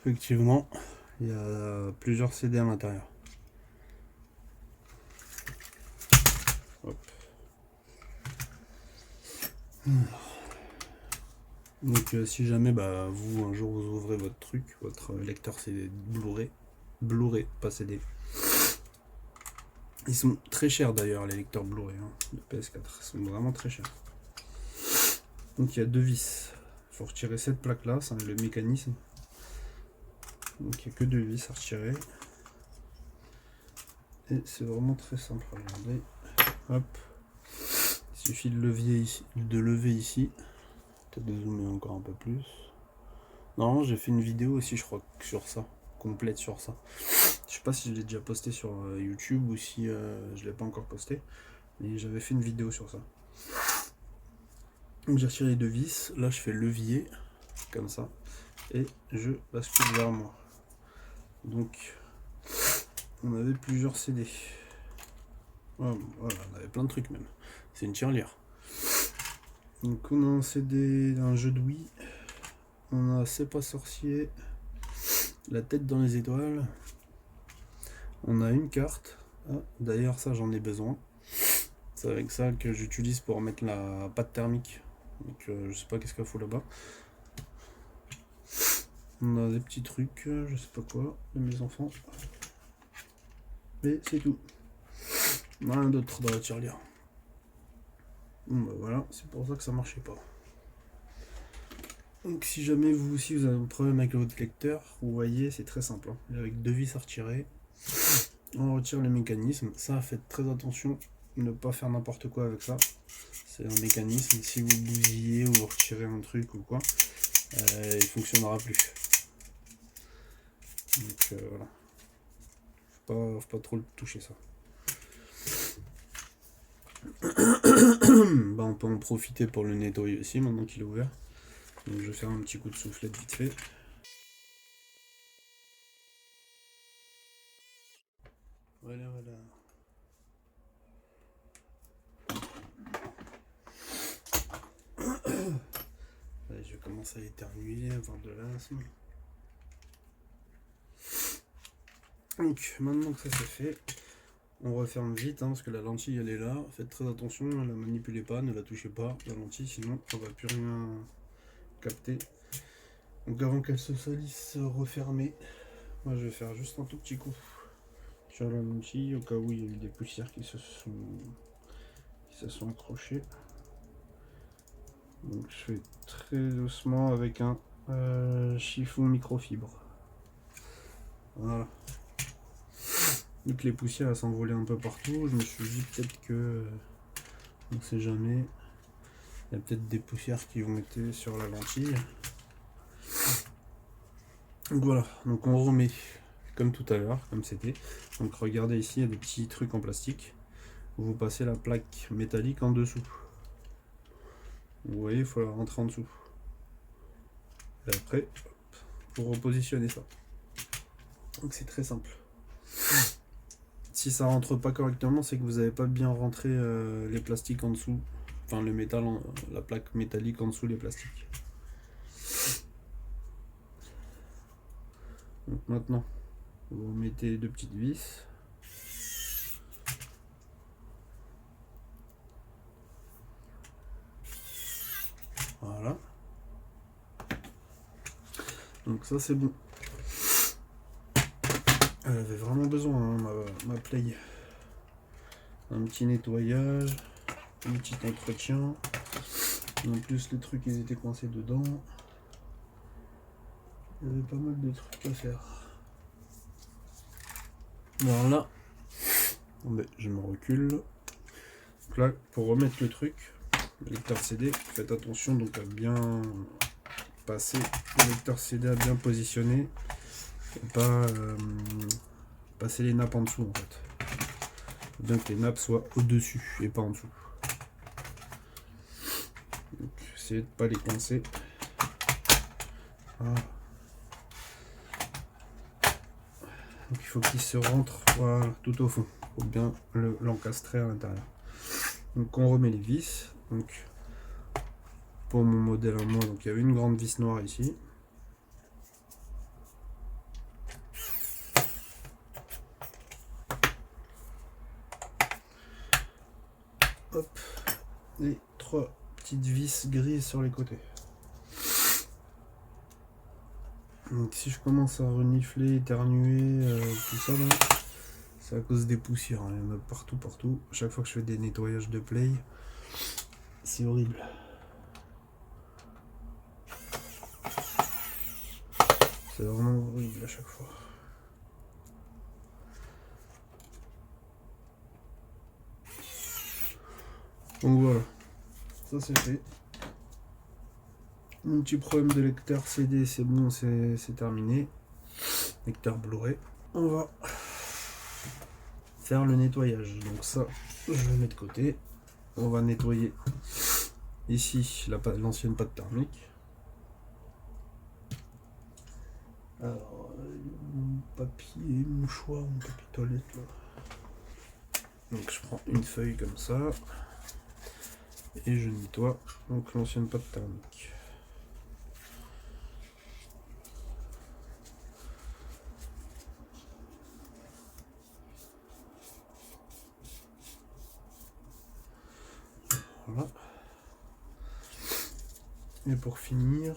Effectivement, il y a plusieurs CD à l'intérieur. Hop. Donc si jamais vous un jour vous ouvrez votre truc, votre lecteur CD Blu-ray, pas CD. Ils sont très chers d'ailleurs les lecteurs Blu-ray de PS4, ils sont vraiment très chers. Donc il y a deux vis. Il faut retirer cette plaque là, c'est le mécanisme. Donc il n'y a que deux vis à retirer. Et c'est vraiment très simple, regardez. Hop. Il suffit de lever ici. Peut-être de zoomer encore un peu plus. Non, j'ai fait une vidéo aussi, je crois, sur ça. Complète sur ça. Je sais pas si je l'ai déjà posté sur YouTube ou si je l'ai pas encore posté. Mais j'avais fait une vidéo sur ça. Donc j'ai retiré les deux vis. Là je fais levier. Comme ça. Et je bascule vers moi. Donc on avait plusieurs CD. Voilà, on avait plein de trucs même. C'est une tirelire. Donc on a un CD d'un jeu de Wii. On a C'est pas sorcier. La tête dans les étoiles. On a une carte. Ah, d'ailleurs ça j'en ai besoin. C'est avec ça que j'utilise pour mettre la pâte thermique. Donc je sais pas qu'est-ce qu'il faut là-bas. On a des petits trucs, je sais pas quoi, de mes enfants. Mais c'est tout. Rien d'autre dans la tirelire. Bon voilà, c'est pour ça que ça marchait pas. Donc si jamais vous aussi vous avez un problème avec votre lecteur, vous voyez c'est très simple. Hein. Avec deux vis à retirer. On retire le mécanisme. Ça, faites très attention, ne pas faire n'importe quoi avec ça. C'est un mécanisme, si vous bousillez ou retirez un truc ou quoi, il fonctionnera plus. Donc voilà. Faut pas trop le toucher ça. Bah, on peut en profiter pour le nettoyer aussi maintenant qu'il est ouvert. Donc je vais faire un petit coup de soufflette vite fait. Voilà. Allez, je commence à éternuer, avoir de l'asthme. Donc maintenant que ça c'est fait, on referme vite parce que la lentille elle est là. Faites très attention, ne la manipulez pas, ne la touchez pas, la lentille, sinon on va plus rien capter. Donc avant qu'elle se salisse, refermer. Moi je vais faire juste un tout petit coup sur la lentille au cas où il y a eu des poussières qui se sont accrochées. Donc je fais très doucement avec un chiffon microfibre. Voilà. Donc les poussières s'envolaient un peu partout, je me suis dit peut-être que, on sait jamais, il y a peut-être des poussières qui ont été sur la lentille. Donc voilà, donc on remet comme tout à l'heure, comme c'était. Donc regardez ici, il y a des petits trucs en plastique. Vous passez la plaque métallique en dessous. Vous voyez, il faut la rentrer en dessous. Et après, hop, pour repositionner ça. Donc c'est très simple. Si ça rentre pas correctement, c'est que vous n'avez pas bien rentré les plastiques en dessous. Enfin le métal, la plaque métallique en dessous les plastiques. Donc maintenant, vous mettez les deux petites vis. Voilà. Donc ça c'est bon. Elle avait vraiment besoin, ma play. Un petit nettoyage, un petit entretien. En plus les trucs ils étaient coincés dedans. Il y avait pas mal de trucs à faire. Voilà. Bon, je me recule. Donc là, pour remettre le truc, le lecteur CD, faites attention donc à bien passer le lecteur CD, à bien positionner et pas passer les nappes en dessous en fait. Il faut bien que les nappes soient au-dessus et pas en dessous. Donc essayez de ne pas les coincer. Voilà. Donc il faut qu'il se rentre voilà, tout au fond. Il faut bien l'encastrer à l'intérieur. Donc on remet les vis. Donc pour mon modèle à moi, donc il y avait une grande vis noire ici. Hop, et 3 petites vis grises sur les côtés. Donc si je commence à renifler, éternuer, tout ça là, c'est à cause des poussières, hein. Il y en a partout. À chaque fois que je fais des nettoyages de play, c'est horrible. C'est vraiment horrible à chaque fois. Donc voilà, ça c'est fait. Mon petit problème de lecteur CD, c'est bon, c'est terminé. Lecteur Blu-ray. On va faire le nettoyage. Donc ça, je le mets de côté. On va nettoyer ici l'ancienne pâte thermique. Alors, mon papier, mouchoir, mon papier toilette là. Donc je prends une feuille comme ça et je nettoie donc l'ancienne pâte thermique. Voilà. Et pour finir,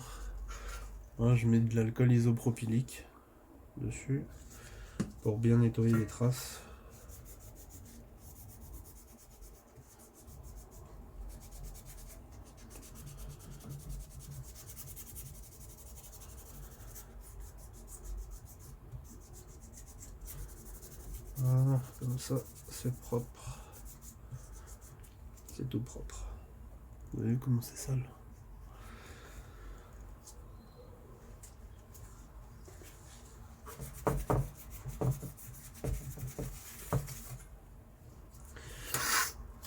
je mets de l'alcool isopropylique dessus pour bien nettoyer les traces. Voilà. Voilà, comme ça c'est propre. C'est tout propre. Vous voyez comment c'est sale?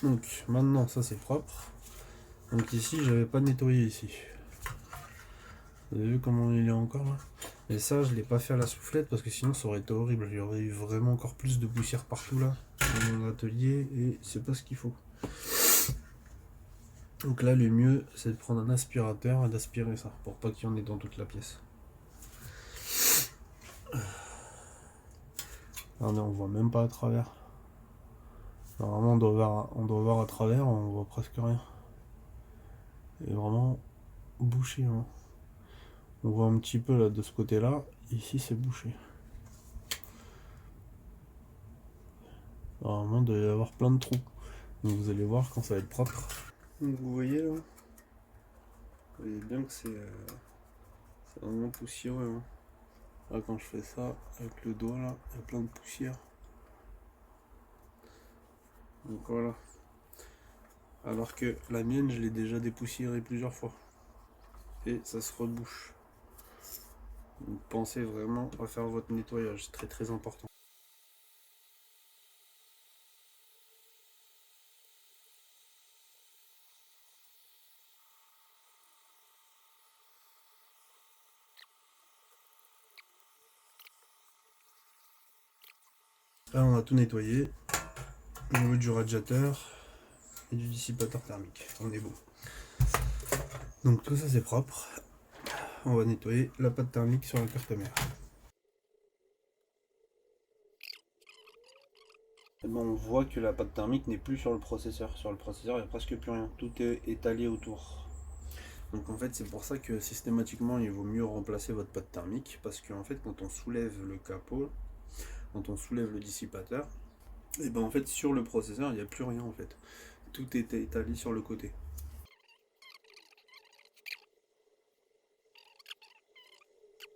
Donc maintenant ça c'est propre. Donc ici j'avais pas nettoyé ici. Vous avez vu comment il est encore là? Et ça je l'ai pas fait à la soufflette parce que sinon ça aurait été horrible. Il y aurait eu vraiment encore plus de poussière partout là dans mon atelier et c'est pas ce qu'il faut. Donc là le mieux c'est de prendre un aspirateur et d'aspirer ça pour pas qu'il y en ait dans toute la pièce. Regardez, on voit même pas à travers. Normalement on doit voir à travers, on voit presque rien. Et vraiment bouché. Hein. On voit un petit peu là de ce côté là, ici c'est bouché. Normalement il doit y avoir plein de trous. Donc vous allez voir quand ça va être propre. Donc vous voyez là, vous voyez bien que c'est vraiment poussiéreux. Hein. Là quand je fais ça avec le doigt là, il y a plein de poussière. Donc voilà. Alors que la mienne je l'ai déjà dépoussiérée plusieurs fois. Et ça se rebouche. Donc pensez vraiment à faire votre nettoyage, c'est très très important. Là on a tout nettoyé. Au niveau du radiateur et du dissipateur thermique. On est bon. Donc tout ça c'est propre. On va nettoyer la pâte thermique sur la carte mère. Et bon, on voit que la pâte thermique n'est plus sur le processeur. Sur le processeur, il n'y a presque plus rien. Tout est étalé autour. Donc en fait, c'est pour ça que systématiquement, il vaut mieux remplacer votre pâte thermique. Parce qu'en fait, quand on soulève le capot, quand on soulève le dissipateur, et ben en fait, sur le processeur, il n'y a plus rien en fait. Tout est étalé sur le côté.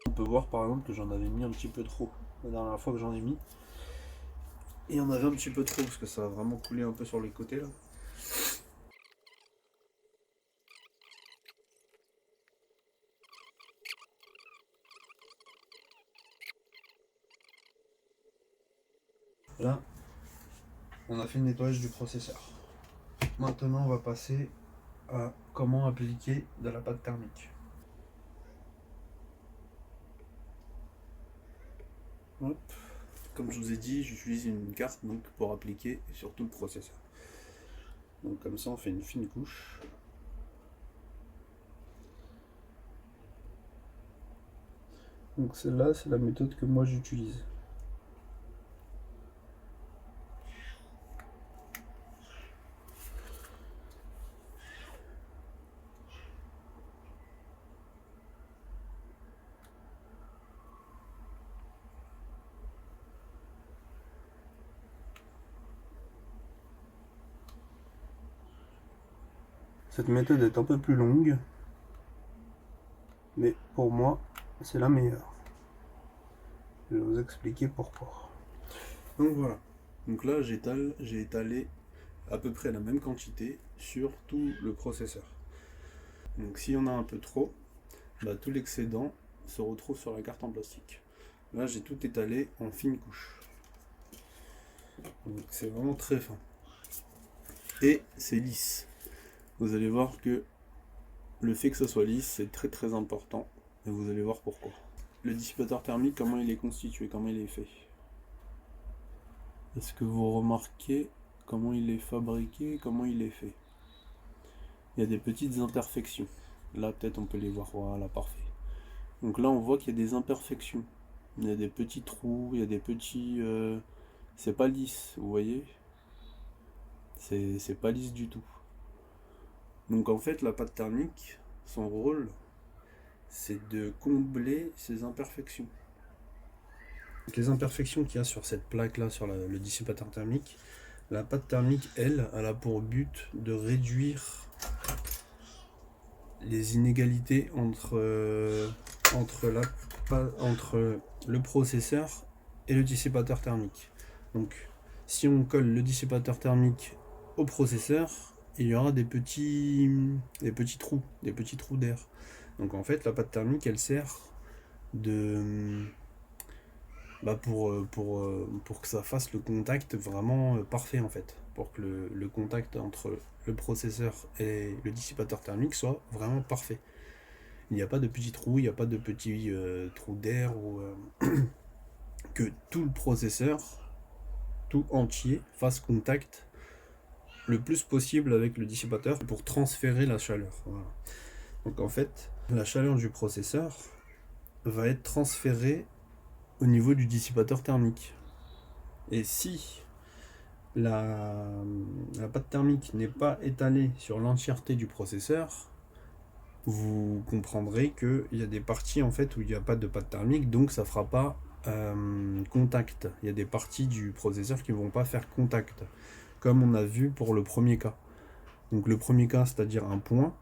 On peut voir par exemple que j'en avais mis un petit peu trop la dernière fois que j'en ai mis. Et il y en avait un petit peu trop parce que ça a vraiment coulé un peu sur les côtés là. Là, on a fait le nettoyage du processeur. Maintenant, on va passer à comment appliquer de la pâte thermique. Hop. Comme je vous ai dit, j'utilise une carte donc, pour appliquer sur tout le processeur. Donc comme ça, on fait une fine couche. Donc celle-là, c'est la méthode que moi j'utilise. Cette méthode est un peu plus longue, mais pour moi, c'est la meilleure. Je vais vous expliquer pourquoi. Donc voilà. Donc là, j'ai étalé à peu près la même quantité sur tout le processeur. Donc s'il y en a un peu trop, bah, tout l'excédent se retrouve sur la carte en plastique. Là, j'ai tout étalé en fine couche. Donc c'est vraiment très fin. Et c'est lisse. Vous allez voir que le fait que ça soit lisse, c'est très très important. Et vous allez voir pourquoi. Le dissipateur thermique, comment il est constitué, comment il est fait. Est-ce que vous remarquez comment il est fabriqué, comment il est fait? Il y a des petites imperfections. Là, peut-être on peut les voir. Voilà, parfait. Donc là, on voit qu'il y a des imperfections. Il y a des petits trous, il y a des petits... c'est pas lisse, vous voyez? C'est pas lisse du tout. Donc en fait, la pâte thermique, son rôle, c'est de combler ces imperfections. Donc, les imperfections qu'il y a sur cette plaque-là, sur le dissipateur thermique, la pâte thermique, elle a pour but de réduire les inégalités entre le processeur et le dissipateur thermique. Donc Si on colle le dissipateur thermique au processeur, il y aura des petits trous d'air. Donc en fait, la pâte thermique, elle sert de pour que ça fasse le contact vraiment parfait en fait, pour que le contact entre le processeur et le dissipateur thermique soit vraiment parfait. Il n'y a pas de petits trous, il n'y a pas de petits trous d'air ou que tout le processeur tout entier fasse contact le plus possible avec le dissipateur pour transférer la chaleur. Voilà. Donc en fait, la chaleur du processeur va être transférée au niveau du dissipateur thermique. Et si la pâte thermique n'est pas étalée sur l'entièreté du processeur, vous comprendrez qu'il y a des parties en fait où il n'y a pas de pâte thermique, donc ça fera pas contact. Il y a des parties du processeur qui ne vont pas faire contact, comme on a vu pour le premier cas. Donc le premier cas, c'est-à-dire un point,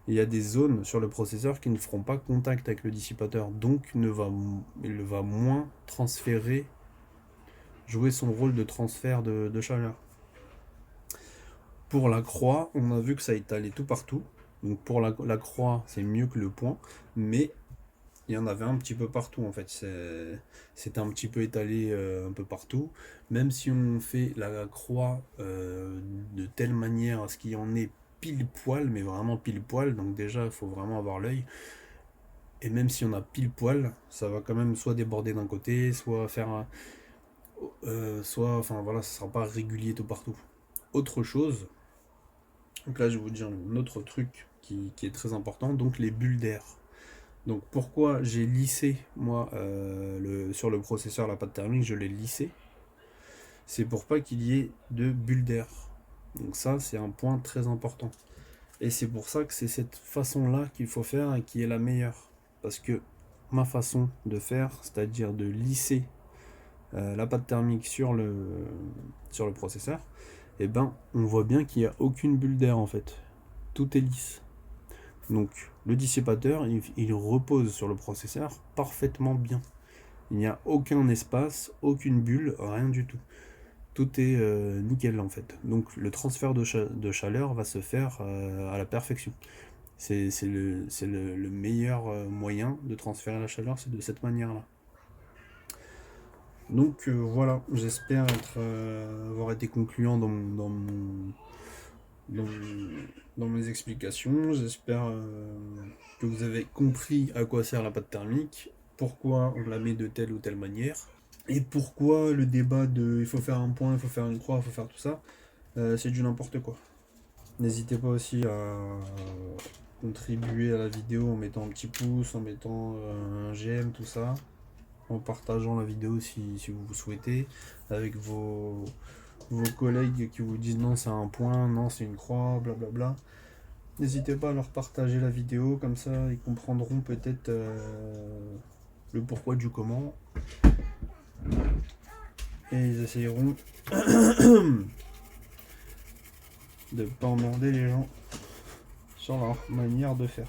il y a des zones sur le processeur qui ne feront pas contact avec le dissipateur, donc il va moins transférer, jouer son rôle de transfert de chaleur. Pour la croix, on a vu que ça étalait tout partout. Donc pour la croix, c'est mieux que le point, mais il y en avait un petit peu partout en fait. C'était un petit peu étalé un peu partout. Même si on fait la croix de telle manière à ce qu'il y en ait pile poil, mais vraiment pile poil, donc déjà il faut vraiment avoir l'œil. Et même si on a pile poil, ça va quand même soit déborder d'un côté, soit faire enfin voilà, ça sera pas régulier tout partout. Autre chose, donc là je vais vous dire un autre truc qui est très important, donc les bulles d'air. Donc pourquoi j'ai lissé moi sur le processeur la pâte thermique, je l'ai lissé, c'est pour pas qu'il y ait de bulles d'air. Donc ça c'est un point très important. Et c'est pour ça que c'est cette façon là qu'il faut faire et qui est la meilleure. Parce que ma façon de faire, c'est-à-dire de lisser la pâte thermique sur le processeur, et ben on voit bien qu'il n'y a aucune bulle d'air en fait. Tout est lisse. Donc le dissipateur il repose sur le processeur parfaitement bien. Il n'y a aucun espace, aucune bulle, rien du tout. Tout est nickel en fait. Donc le transfert de chaleur va se faire à la perfection. C'est le meilleur moyen de transférer la chaleur, c'est de cette manière-là. Donc voilà, j'espère avoir été concluant dans mes explications. J'espère que vous avez compris à quoi sert la pâte thermique, pourquoi on la met de telle ou telle manière, et pourquoi le débat de il faut faire un point, il faut faire une croix, il faut faire tout ça, c'est du n'importe quoi. N'hésitez pas aussi à contribuer à la vidéo en mettant un petit pouce, en mettant un j'aime, tout ça, en partageant la vidéo si vous souhaitez, avec vos collègues qui vous disent non c'est un point, non c'est une croix, blablabla. N'hésitez pas à leur partager la vidéo, comme ça ils comprendront peut-être le pourquoi du comment. Et ils essayeront de pas emmerder les gens sur leur manière de faire.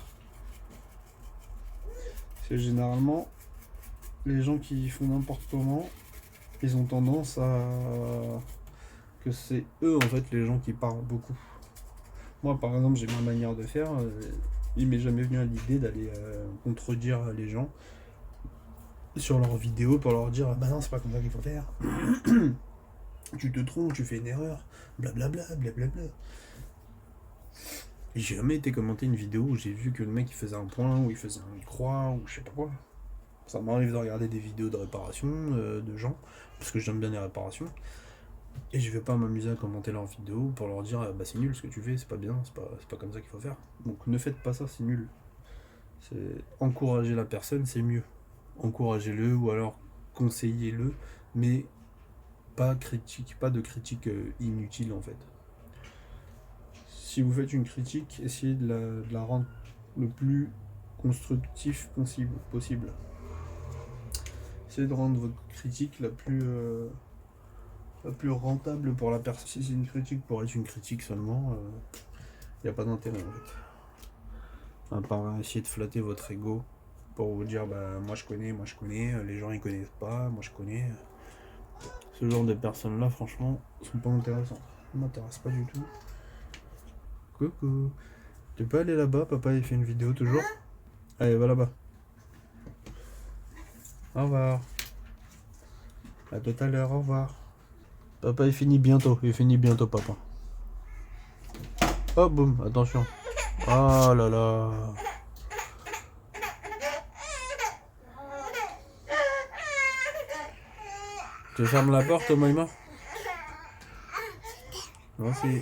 Parce que généralement, les gens qui font n'importe comment, ils ont tendance à... que c'est eux en fait les gens qui parlent beaucoup. Moi par exemple j'ai ma manière de faire, il m'est jamais venu à l'idée d'aller contredire les gens sur leurs vidéos pour leur dire bah non c'est pas comme ça qu'il faut faire, tu te trompes, tu fais une erreur, blablabla, blablabla. Et j'ai jamais été commenter une vidéo où j'ai vu que le mec il faisait un point, ou il faisait une croix, ou je sais pas quoi. Ça m'arrive de regarder des vidéos de réparation de gens, parce que j'aime bien les réparations, et je vais pas m'amuser à commenter leurs vidéos pour leur dire bah c'est nul ce que tu fais, c'est pas bien, c'est pas comme ça qu'il faut faire. Donc ne faites pas ça, c'est nul. C'est encourager la personne, c'est mieux. Encouragez-le ou alors conseillez-le, mais pas de critique inutile en fait. Si vous faites une critique, essayez de la rendre le plus constructif possible. Essayez de rendre votre critique la plus rentable pour la personne. Si c'est une critique pour être une critique seulement, il n'y a pas d'intérêt en fait. À part essayer de flatter votre ego pour vous dire bah moi je connais, les gens ils connaissent pas, moi je connais. Ce genre de personnes là, franchement, sont pas intéressantes. Ça m'intéresse pas du tout. Coucou. Tu peux aller là-bas, papa il fait une vidéo toujours. Allez, va là-bas. Au revoir. À tout à l'heure, au revoir. Papa il finit bientôt, papa. Oh boum, attention. Oh là là. Tu fermes la porte, Maïma? Merci.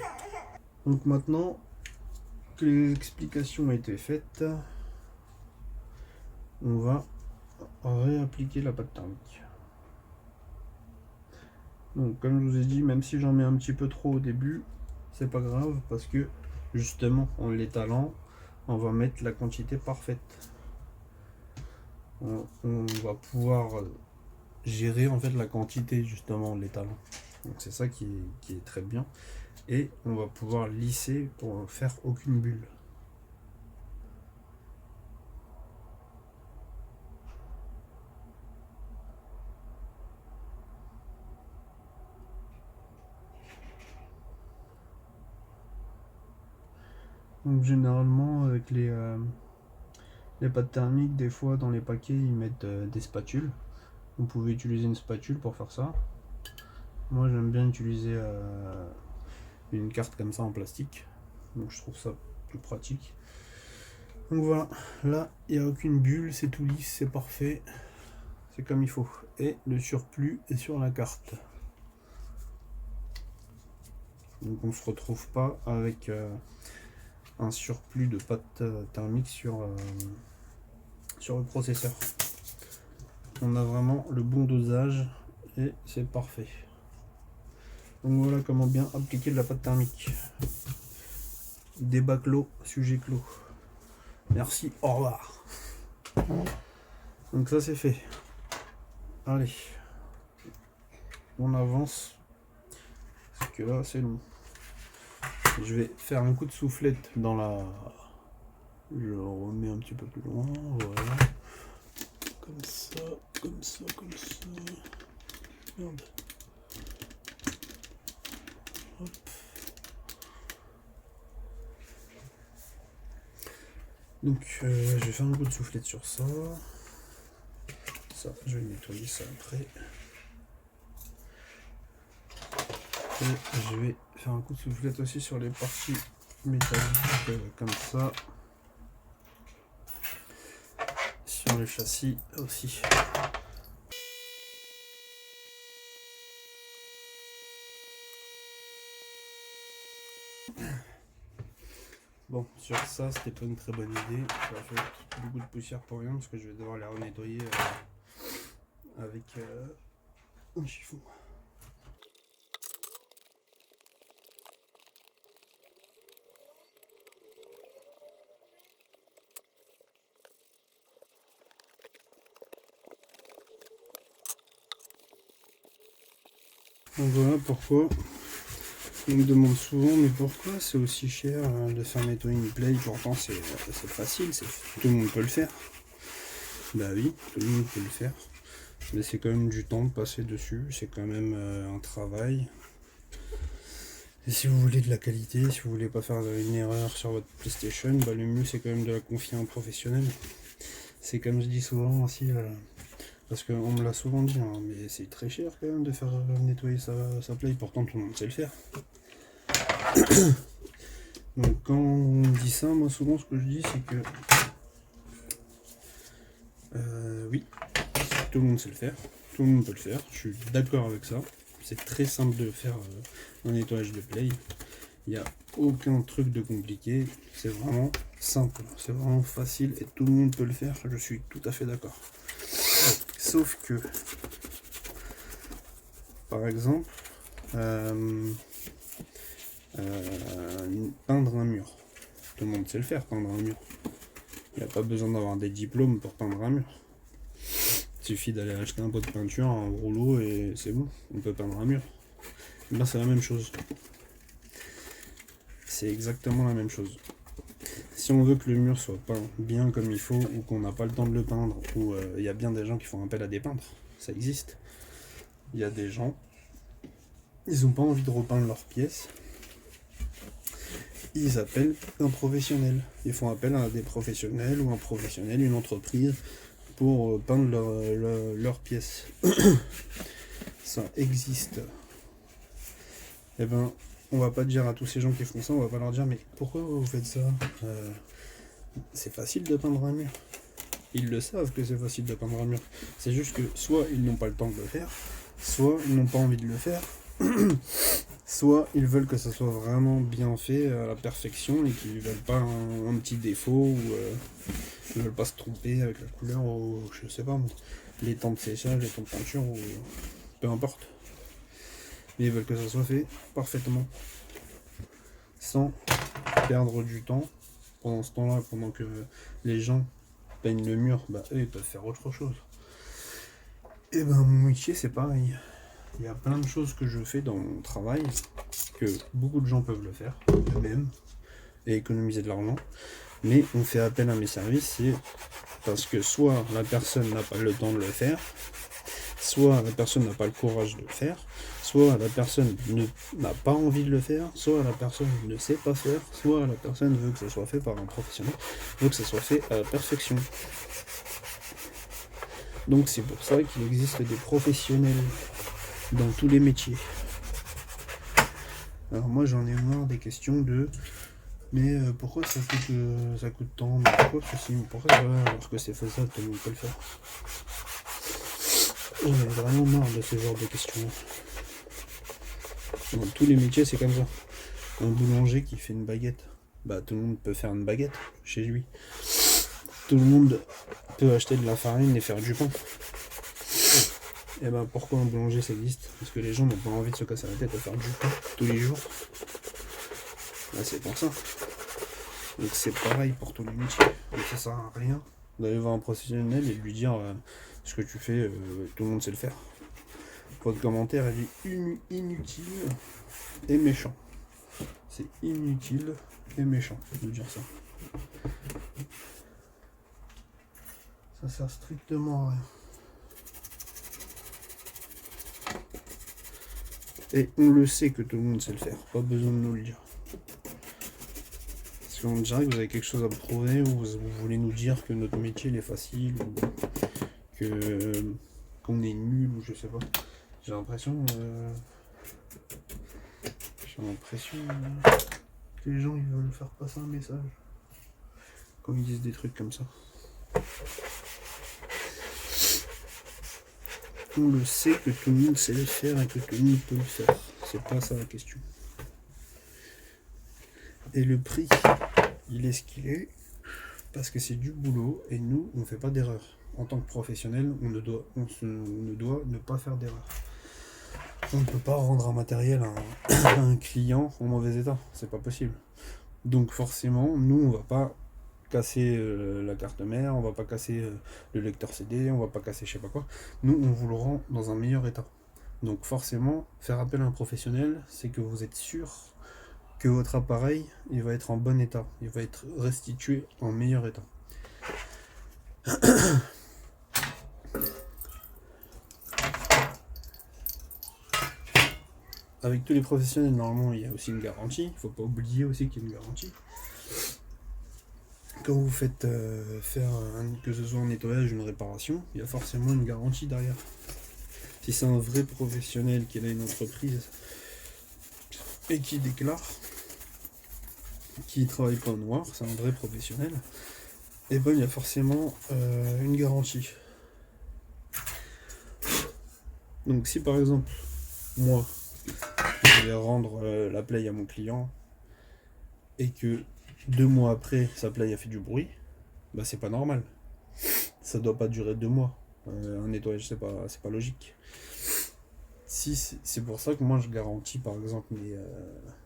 Donc maintenant que les explications ont été faites, on va réappliquer la pâte thermique. Donc comme je vous ai dit, même si j'en mets un petit peu trop au début, c'est pas grave parce que justement en l'étalant, on va mettre la quantité parfaite. On va pouvoir gérer en fait la quantité justement en l'étalant. Donc c'est ça qui est très bien. Et on va pouvoir lisser pour faire aucune bulle. Donc généralement avec les pâtes thermiques, des fois dans les paquets ils mettent des spatules. Vous pouvez utiliser une spatule pour faire ça. Moi j'aime bien utiliser une carte comme ça en plastique. Donc je trouve ça plus pratique. Donc voilà, là il n'y a aucune bulle, c'est tout lisse, c'est parfait. C'est comme il faut. Et le surplus est sur la carte. Donc on ne se retrouve pas avec un surplus de pâte thermique sur le processeur. On a vraiment le bon dosage et c'est parfait. Donc voilà comment bien appliquer de la pâte thermique. Débat clos, sujet clos. Merci, au revoir. Donc ça c'est fait. Allez, on avance parce que là c'est long. Je vais faire un coup de soufflette dans la... Je le remets un petit peu plus loin, voilà. Comme ça, comme ça, comme ça. Merde. Hop. Donc je vais faire un coup de soufflette sur ça. Ça, je vais nettoyer ça après. Et je vais faire un coup de soufflette aussi sur les parties métalliques comme ça. Sur le châssis aussi. Bon, sur ça, c'était pas une très bonne idée. Ça va faire beaucoup de poussière pour rien parce que je vais devoir les renettoyer avec un chiffon. Donc voilà pourquoi on me demande souvent mais pourquoi c'est aussi cher de faire nettoyer une play. Pourtant c'est facile, tout le monde peut le faire. Bah oui, tout le monde peut le faire. Mais c'est quand même du temps de passer dessus, c'est quand même un travail. Et si vous voulez de la qualité, si vous voulez pas faire une erreur sur votre PlayStation, bah le mieux c'est quand même de la confier à un professionnel. C'est comme je dis souvent aussi, parce qu'on me l'a souvent dit, hein, mais c'est très cher quand même de faire nettoyer sa play, pourtant tout le monde sait le faire. Donc quand on me dit ça, moi souvent ce que je dis c'est que oui, tout le monde sait le faire, tout le monde peut le faire, je suis d'accord avec ça. C'est très simple de faire un nettoyage de play. Il n'y a aucun truc de compliqué. C'est vraiment simple. C'est vraiment facile et tout le monde peut le faire. Je suis tout à fait d'accord. Sauf que, par exemple, peindre un mur. Tout le monde sait le faire, peindre un mur. Il n'y a pas besoin d'avoir des diplômes pour peindre un mur. Il suffit d'aller acheter un pot de peinture, un rouleau et c'est bon, on peut peindre un mur. Et ben c'est la même chose. C'est exactement la même chose. Si on veut que le mur soit peint bien comme il faut, ou qu'on n'a pas le temps de le peindre, ou il y a bien des gens qui font appel à des peintres, ça existe. Il y a des gens ils ont pas envie de repeindre leurs pièces, ils appellent un professionnel. Ils font appel à des professionnels ou un professionnel, une entreprise, pour peindre leurs pièces. Ça existe. Eh ben, on va pas dire à tous ces gens qui font ça, on va pas leur dire mais pourquoi vous faites ça? C'est facile de peindre un mur. Ils le savent que c'est facile de peindre un mur. C'est juste que soit ils n'ont pas le temps de le faire, soit ils n'ont pas envie de le faire, soit ils veulent que ça soit vraiment bien fait à la perfection et qu'ils veulent pas un petit défaut ou ils veulent pas se tromper avec la couleur ou je sais pas, les temps de séchage, les temps de peinture ou peu importe. Mais ils veulent que ça soit fait parfaitement sans perdre du temps. Pendant ce temps-là, pendant que les gens peignent le mur, bah eux ils peuvent faire autre chose. Et ben mon métier c'est pareil. Il y a plein de choses que je fais dans mon travail que beaucoup de gens peuvent le faire eux-mêmes et économiser de l'argent. Mais on fait appel à mes services, c'est parce que soit la personne n'a pas le temps de le faire, soit la personne n'a pas le courage de le faire, soit la personne n'a pas envie de le faire, soit la personne ne sait pas faire, soit la personne veut que ça soit fait par un professionnel, veut que ça soit fait à la perfection. Donc c'est pour ça qu'il existe des professionnels dans tous les métiers. Alors moi j'en ai marre des questions de mais pourquoi ça coûte tant, mais pourquoi ceci, pourquoi ça, alors que c'est faisable, tout le monde peut le faire. J'en ai vraiment marre de ce genre de questions. Dans tous les métiers c'est comme ça. Un boulanger qui fait une baguette, bah tout le monde peut faire une baguette chez lui. Tout le monde peut acheter de la farine et faire du pain. Et ben pourquoi un boulanger ça existe? Parce que les gens n'ont pas envie de se casser la tête à faire du pain tous les jours. Là c'est pour ça. Donc c'est pareil pour tous les métiers. Donc ça sert à rien d'aller voir un professionnel et de lui dire ce que tu fais, tout le monde sait le faire. Votre commentaire est inutile et méchant. C'est inutile et méchant de dire ça. Ça sert strictement à rien. Et on le sait que tout le monde sait le faire, pas besoin de nous le dire. Parce qu'on dirait que vous avez quelque chose à prouver ou vous voulez nous dire que notre métier il est facile ou qu'on est nul ou je sais pas. J'ai l'impression que les gens ils veulent faire passer un message quand ils disent des trucs comme ça. On le sait que tout le monde sait le faire et que tout le monde peut le faire. C'est pas ça la question. Et le prix, il est ce qu'il est, parce que c'est du boulot et nous, on ne fait pas d'erreur. En tant que professionnel, on ne doit ne pas faire d'erreur. On ne peut pas rendre un matériel à un client en mauvais état. C'est pas possible. Donc forcément, nous, on va pas casser la carte mère, on va pas casser le lecteur CD, on va pas casser je sais pas quoi. Nous, on vous le rend dans un meilleur état. Donc forcément, faire appel à un professionnel, c'est que vous êtes sûr que votre appareil, il va être en bon état, il va être restitué en meilleur état. Avec tous les professionnels, normalement, il y a aussi une garantie. Il ne faut pas oublier aussi qu'il y a une garantie. Quand vous faites faire que ce soit un nettoyage ou une réparation, il y a forcément une garantie derrière. Si c'est un vrai professionnel qui a une entreprise et qui déclare qu'il travaille pas au noir, c'est un vrai professionnel, et ben il y a forcément une garantie. Donc si par exemple, moi, je vais rendre la play à mon client et que 2 mois après sa play a fait du bruit, bah c'est pas normal. Ça doit pas durer 2 mois. Un nettoyage c'est pas logique. Si c'est pour ça que moi je garantis par exemple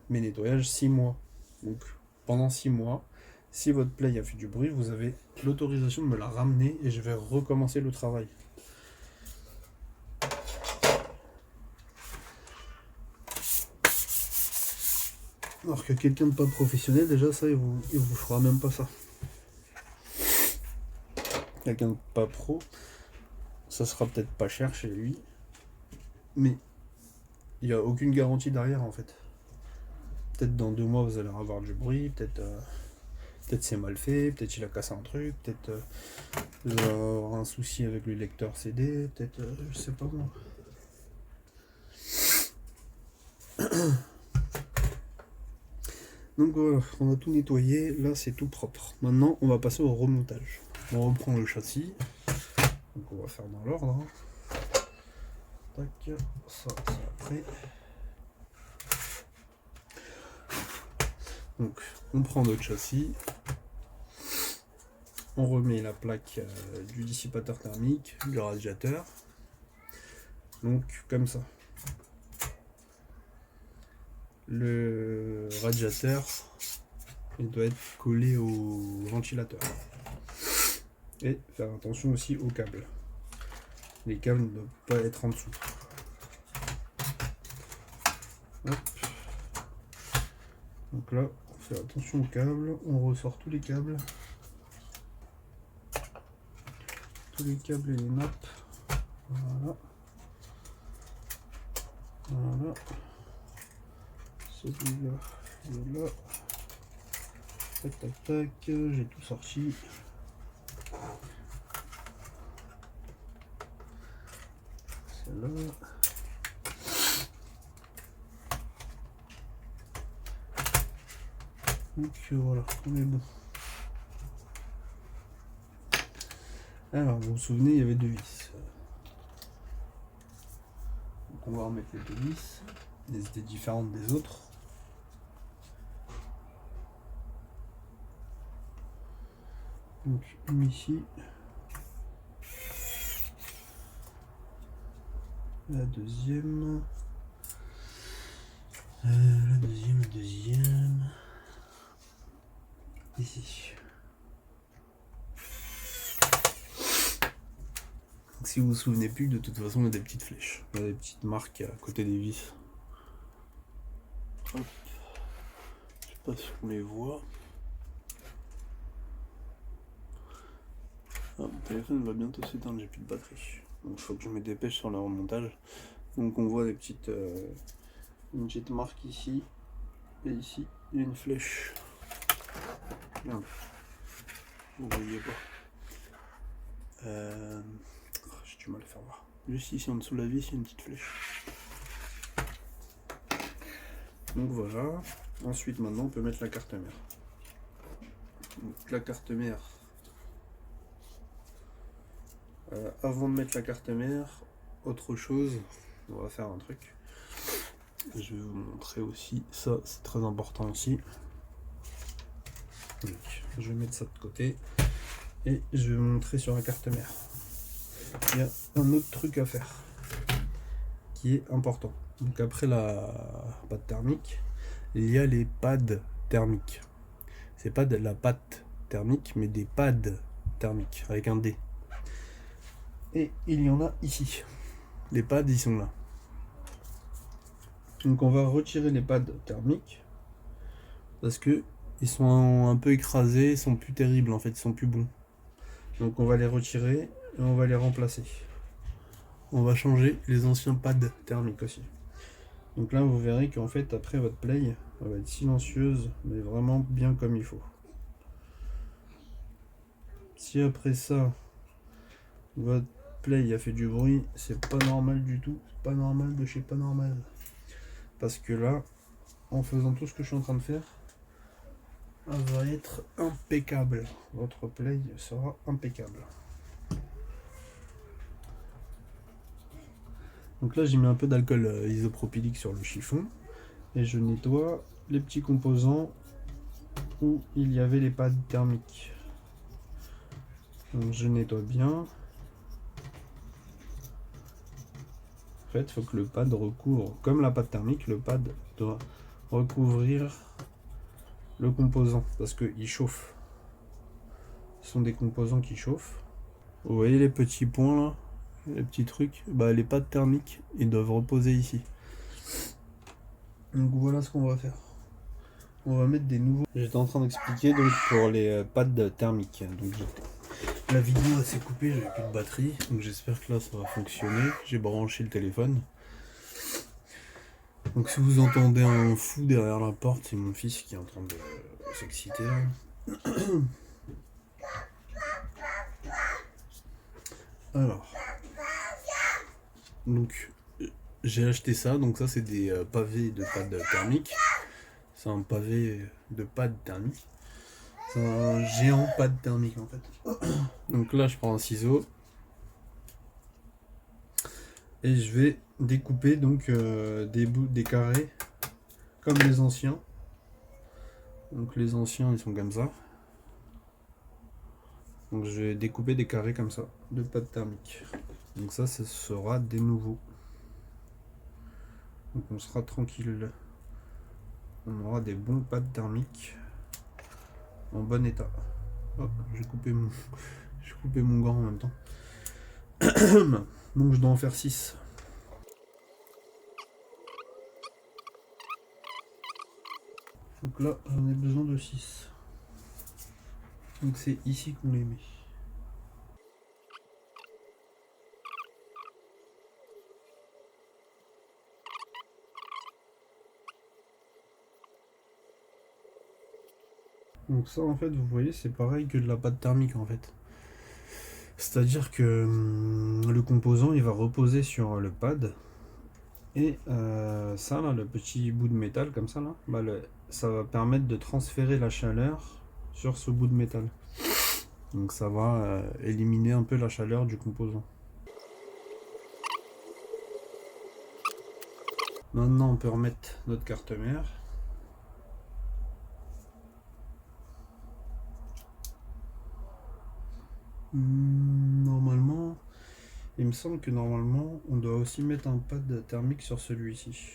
mes nettoyages 6 mois. Donc pendant 6 mois, si votre play a fait du bruit, vous avez l'autorisation de me la ramener et je vais recommencer le travail. Alors que quelqu'un de pas professionnel, déjà ça, il vous fera même pas ça. Quelqu'un de pas pro, ça sera peut-être pas cher chez lui, mais il n'y a aucune garantie derrière en fait. Peut-être dans 2 mois vous allez avoir du bruit, peut-être c'est mal fait, peut-être il a cassé un truc, peut-être vous allez avoir un souci avec le lecteur CD, peut-être je sais pas moi. Donc voilà, on a tout nettoyé, là c'est tout propre. Maintenant on va passer au remontage. On reprend le châssis, donc on va faire dans l'ordre. Tac, ça c'est après. Donc on prend notre châssis, on remet la plaque du dissipateur thermique, du radiateur. Donc comme ça. Le radiateur il doit être collé au ventilateur. Et faire attention aussi aux câbles. Les câbles ne doivent pas être en dessous. Hop. Donc là, on fait attention aux câbles, on ressort tous les câbles. Tous les câbles et les nappes. Voilà. Voilà. Celui-là, il est là. Tac tac tac, j'ai tout sorti. Celle-là. Donc voilà, on est bon. Alors, vous vous souvenez, il y avait 2 vis. Donc on va remettre les 2 vis. Elles étaient différentes des autres. Donc une ici. La deuxième. La deuxième. Ici. Donc, si vous vous souvenez plus, de toute façon, il y a des petites flèches. Il y a des petites marques à côté des vis. Hop. Je sais pas si on les voit. Ah, mon téléphone va bientôt s'éteindre, j'ai plus de batterie. Donc il faut que je me dépêche sur le remontage. Donc on voit des petites, une petite marque ici. Et ici, il y a une flèche. Merde. Vous voyez pas. J'ai du mal à faire voir. Juste ici en dessous de la vis, il y a une petite flèche. Donc voilà. Ensuite maintenant on peut mettre la carte mère. Donc la carte mère. Avant de mettre la carte mère, autre chose, on va faire un truc. Je vais vous montrer aussi, ça c'est très important aussi. Donc, je vais mettre ça de côté et je vais vous montrer sur la carte mère. Il y a un autre truc à faire qui est important. Donc après la pâte thermique, il y a les pads thermiques. C'est pas de la pâte thermique, mais des pads thermiques avec un D. Et il y en a ici. Les pads, ils sont là. Donc on va retirer les pads thermiques parce que ils sont un peu écrasés, ils sont plus terribles en fait, ils sont plus bons. Donc on va les retirer et on va les remplacer. On va changer les anciens pads thermiques aussi. Donc là vous verrez qu'en fait après votre play elle va être silencieuse mais vraiment bien comme il faut. Si après ça votre play a fait du bruit, c'est pas normal du tout, c'est pas normal de chez pas normal. Parce que là, en faisant tout ce que je suis en train de faire, elle va être impeccable. Votre play sera impeccable. Donc là j'ai mis un peu d'alcool isopropylique sur le chiffon et je nettoie les petits composants où il y avait les pads thermiques. Donc je nettoie bien. En fait, il faut que le pad recouvre, comme la pâte thermique, le pad doit recouvrir le composant parce qu'il chauffe. Ce sont des composants qui chauffent. Vous voyez les petits points là, les petits trucs, bah, les pads thermiques, ils doivent reposer ici. Donc voilà ce qu'on va faire. On va mettre des nouveaux. J'étais en train d'expliquer donc pour les pads thermiques. Donc la vidéo s'est coupée, j'avais plus de batterie, donc j'espère que là ça va fonctionner. J'ai branché le téléphone. Donc si vous entendez un fou derrière la porte, c'est mon fils qui est en train de s'exciter là. Alors, donc j'ai acheté ça, donc ça c'est des pavés de pâte thermique. C'est un pavé de pâte thermique. C'est un géant pâte thermique en fait. Donc là je prends un ciseau et je vais découper donc des carrés comme les anciens. Donc les anciens ils sont comme ça. Donc je vais découper des carrés comme ça de pâte thermique. Donc ça sera des nouveaux. Donc on sera tranquille. On aura des bons pâtes thermiques en bon état. Oh, j'ai coupé mon gant en même temps. Donc je dois en faire 6. Donc là j'en ai besoin de 6. Donc c'est ici qu'on les met. Donc ça en fait vous voyez c'est pareil que de la pâte thermique en fait. C'est-à-dire que le composant il va reposer sur le pad et ça là, le petit bout de métal comme ça là, bah, ça va permettre de transférer la chaleur sur ce bout de métal. Donc ça va éliminer un peu la chaleur du composant. Maintenant on peut remettre notre carte mère. Normalement, il me semble que normalement on doit aussi mettre un pad thermique sur celui-ci.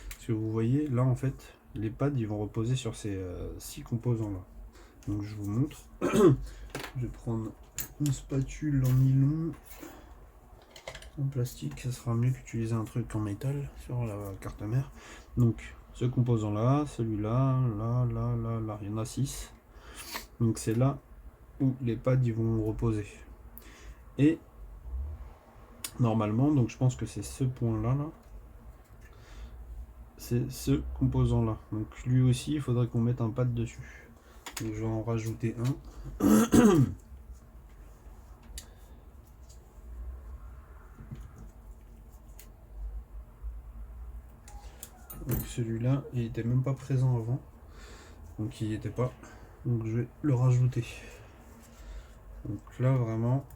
Parce que vous voyez là en fait les pads ils vont reposer sur ces 6 composants là. Donc je vous montre. Je vais prendre une spatule en nylon, en plastique, ça sera mieux qu'utiliser un truc en métal sur la carte mère. Donc ce composant là, celui-là, là, il y en a 6. Donc c'est là où les pads ils vont reposer. Et normalement, donc je pense que c'est ce point là, c'est ce composant là. Donc lui aussi il faudrait qu'on mette un pad dessus. Donc je vais en rajouter un. Donc celui-là il était même pas présent avant, donc il n'y était pas, donc je vais le rajouter. Donc là vraiment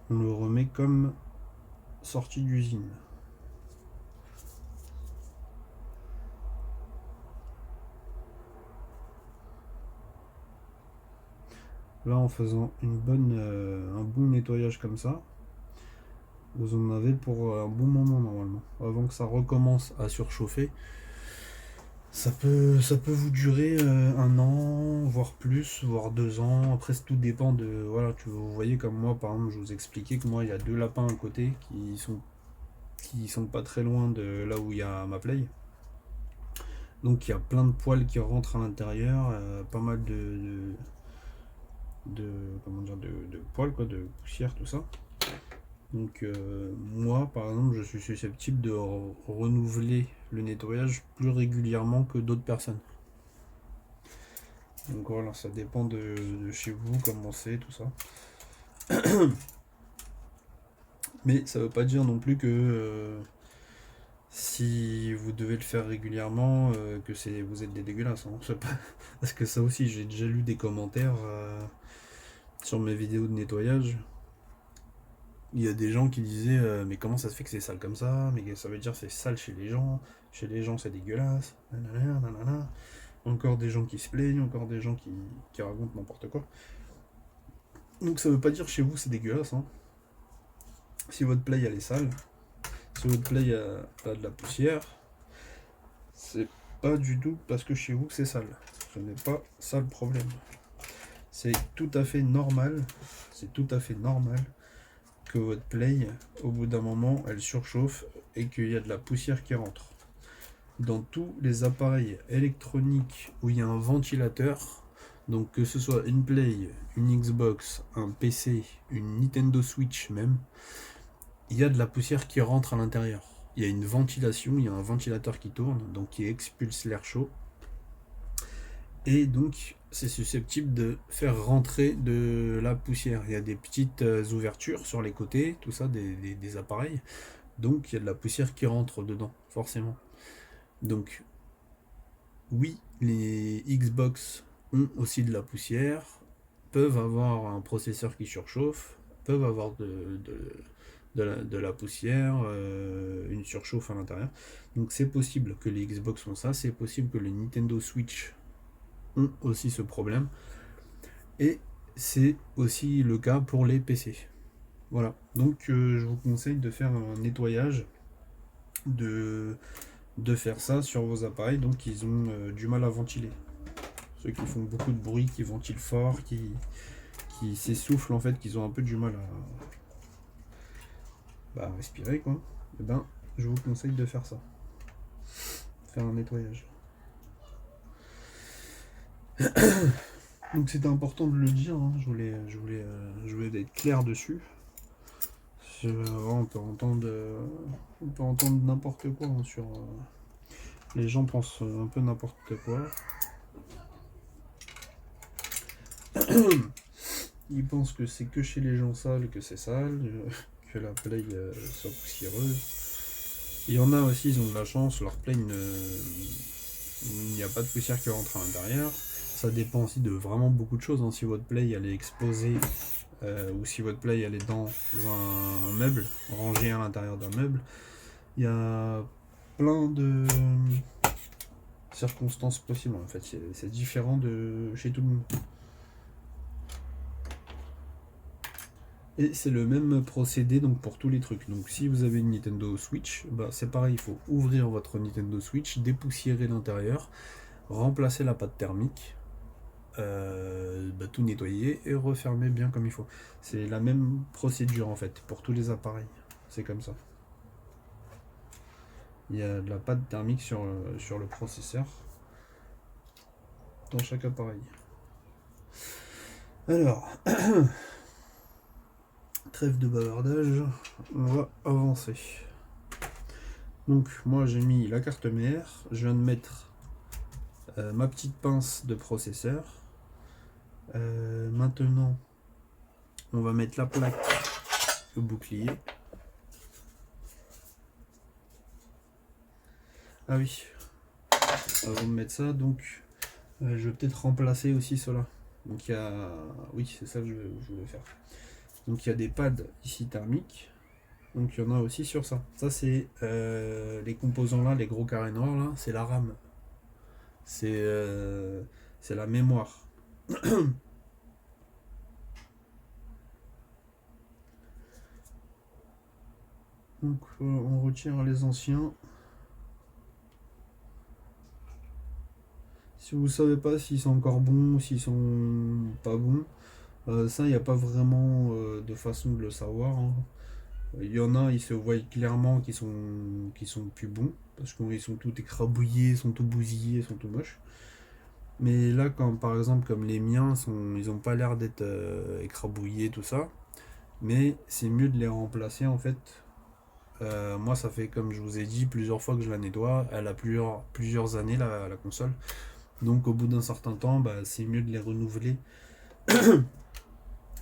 on le remet comme sortie d'usine. Là en faisant un bon nettoyage comme ça, vous en avez pour un bon moment normalement. Avant que ça recommence à surchauffer, ça peut vous durer 1 an, voire plus, voire 2 ans. Après tout dépend de... Voilà, vous voyez comme moi par exemple, je vous expliquais que moi il y a 2 lapins à côté qui sont pas très loin de là où il y a ma play. Donc il y a plein de poils qui rentrent à l'intérieur, pas mal de poils quoi, de poussière, tout ça. Donc moi par exemple je suis susceptible de renouveler le nettoyage plus régulièrement que d'autres personnes. Donc voilà, ça dépend de chez vous, comment c'est, tout ça. Mais ça veut pas dire non plus que si vous devez le faire régulièrement, que vous êtes des dégueulasses. Hein. Parce que ça aussi, j'ai déjà lu des commentaires sur mes vidéos de nettoyage. Il y a des gens qui disaient mais comment ça se fait que c'est sale comme ça, mais ça veut dire que c'est sale chez les gens c'est dégueulasse, nanana. Encore des gens qui se plaignent, encore des gens qui racontent n'importe quoi. Donc ça veut pas dire chez vous c'est dégueulasse. Hein. Si votre play elle est sale, si votre play a de la poussière, c'est pas du tout parce que chez vous c'est sale. Ce n'est pas ça le problème. C'est tout à fait normal, que votre play, au bout d'un moment, elle surchauffe et qu'il y a de la poussière qui rentre. Dans tous les appareils électroniques où il y a un ventilateur, donc que ce soit une Play, une Xbox, un PC, une Nintendo Switch même, il y a de la poussière qui rentre à l'intérieur. il y a une ventilation, il y a un ventilateur qui tourne, donc qui expulse l'air chaud. Et donc c'est susceptible de faire rentrer de la poussière. Il y a des petites ouvertures sur les côtés, tout ça, des appareils. Donc il y a de la poussière qui rentre dedans, forcément. Donc oui, les Xbox ont aussi de la poussière, peuvent avoir un processeur qui surchauffe, peuvent avoir de la poussière, une surchauffe à l'intérieur. Donc c'est possible que les Xbox font ça, c'est possible que les Nintendo Switch ont aussi ce problème. Et c'est aussi le cas pour les PC. Voilà, donc je vous conseille de faire un nettoyage, de faire ça sur vos appareils. Donc ils ont du mal à ventiler. Ceux qui font beaucoup de bruit, qui ventilent fort, qui s'essoufflent en fait, qu'ils ont un peu du mal à respirer quoi. Et ben, je vous conseille de faire ça. Faire un nettoyage. Donc c'était important de le dire, hein. je voulais être clair dessus. On peut entendre n'importe quoi hein, sur. Les gens pensent un peu n'importe quoi. Ils pensent que c'est que chez les gens sales que c'est sale, que la Play soit poussiéreuse. Il y en a aussi, ils ont de la chance, leur Play il n'y a pas de poussière qui rentre à l'intérieur. Ça dépend aussi de vraiment beaucoup de choses, hein. Si votre Play elle est exposée ou si votre Play elle est dans un meuble, rangée à l'intérieur d'un meuble, il y a plein de circonstances possibles en fait. C'est différent de chez tout le monde. Et c'est le même procédé donc pour tous les trucs. Donc si vous avez une Nintendo Switch, bah, c'est pareil, il faut ouvrir votre Nintendo Switch, dépoussiérer l'intérieur, remplacer la pâte thermique, tout nettoyer et refermer bien comme il faut. C'est la même procédure en fait pour tous les appareils. C'est comme ça. Il y a de la pâte thermique sur le processeur dans chaque appareil. Alors, trêve de bavardage, on va avancer. Donc moi j'ai mis la carte mère, je viens de mettre ma petite pince de processeur. Maintenant on va mettre la plaque au bouclier. Ah oui, avant de mettre ça, donc je vais peut-être remplacer aussi cela. Donc il y a, oui c'est ça que je voulais faire. Donc il y a des pads ici thermiques. Donc il y en a aussi sur ça. Ça c'est les composants là, les gros carrés noirs là, c'est la RAM. C'est la mémoire. Donc on retire les anciens. Si vous savez pas s'ils sont encore bons ou s'ils sont pas bons, ça il n'y a pas vraiment de façon de le savoir, hein. Il y en a, ils se voient clairement qu'ils sont plus bons, parce qu'ils sont tout écrabouillés, sont tout bousillés, sont tout moches. Mais là, quand, par exemple, comme les miens, ils ont pas l'air d'être écrabouillés, tout ça. Mais c'est mieux de les remplacer en fait. Moi, ça fait, comme je vous ai dit, plusieurs fois que je la nettoie. Elle a plusieurs années, la console. Donc, au bout d'un certain temps, bah, c'est mieux de les renouveler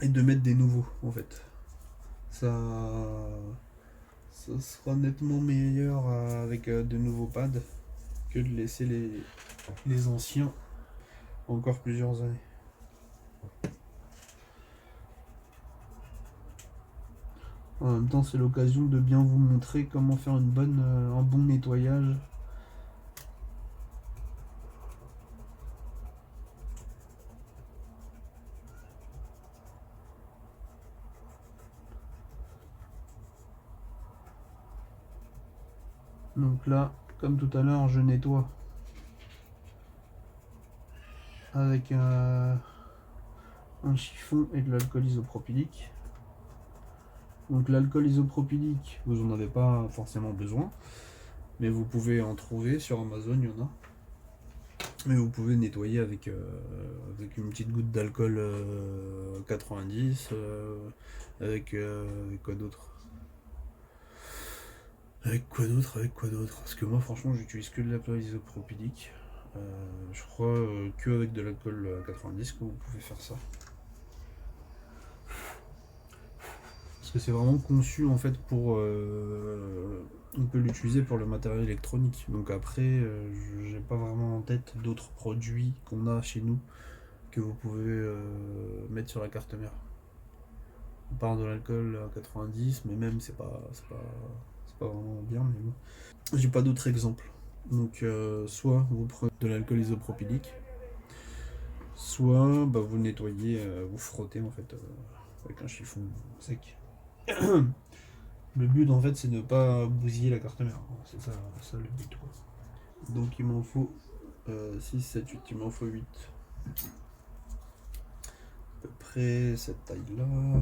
et de mettre des nouveaux en fait. Ça sera nettement meilleur avec de nouveaux pads que de laisser les anciens encore plusieurs années. En même temps, c'est l'occasion de bien vous montrer comment faire un bon nettoyage. Donc là, comme tout à l'heure, je nettoie avec un chiffon et de l'alcool isopropylique. Donc l'alcool isopropylique, vous n'en avez pas forcément besoin, mais vous pouvez en trouver sur Amazon, il y en a. Mais vous pouvez nettoyer avec une petite goutte d'alcool 90, avec quoi d'autre, Avec quoi d'autre? Parce que moi franchement j'utilise que de l'alcool isopropylique. Je crois que avec de l'alcool 90 que vous pouvez faire ça. Parce que c'est vraiment conçu en fait pour... on peut l'utiliser pour le matériel électronique. Donc après, j'ai pas vraiment en tête d'autres produits qu'on a chez nous que vous pouvez mettre sur la carte mère. On parle de l'alcool à 90, mais même c'est pas vraiment bien, mais bon. J'ai pas d'autres exemples. Donc soit vous prenez de l'alcool isopropylique, soit bah, vous nettoyez, vous frottez en fait avec un chiffon sec. Le but en fait c'est de ne pas bousiller la carte mère. C'est ça le but quoi. Donc il m'en faut 6, 7, 8, il m'en faut 8. À peu près cette taille là. À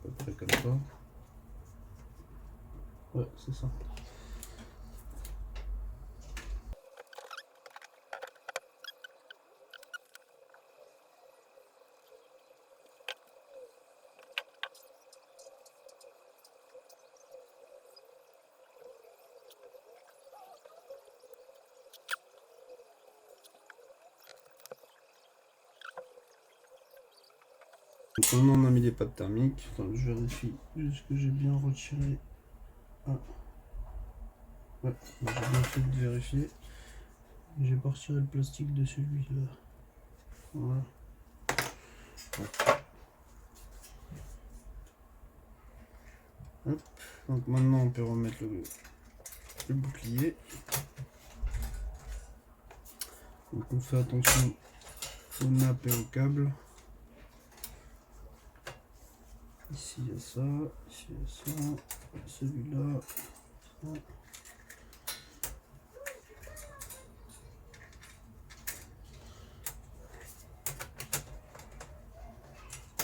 peu près comme ça. Ouais, c'est ça. Donc maintenant on a mis les pâtes thermiques. Attends, je vérifie juste que j'ai bien retiré. Ah. Ouais, j'ai bien fait de vérifier. J'ai pas retiré le plastique de celui-là. Voilà. Hop. Donc maintenant on peut remettre le bouclier. Donc on fait attention aux nappes et aux câbles. Ici il y a ça, ici il y a ça, celui-là, ça.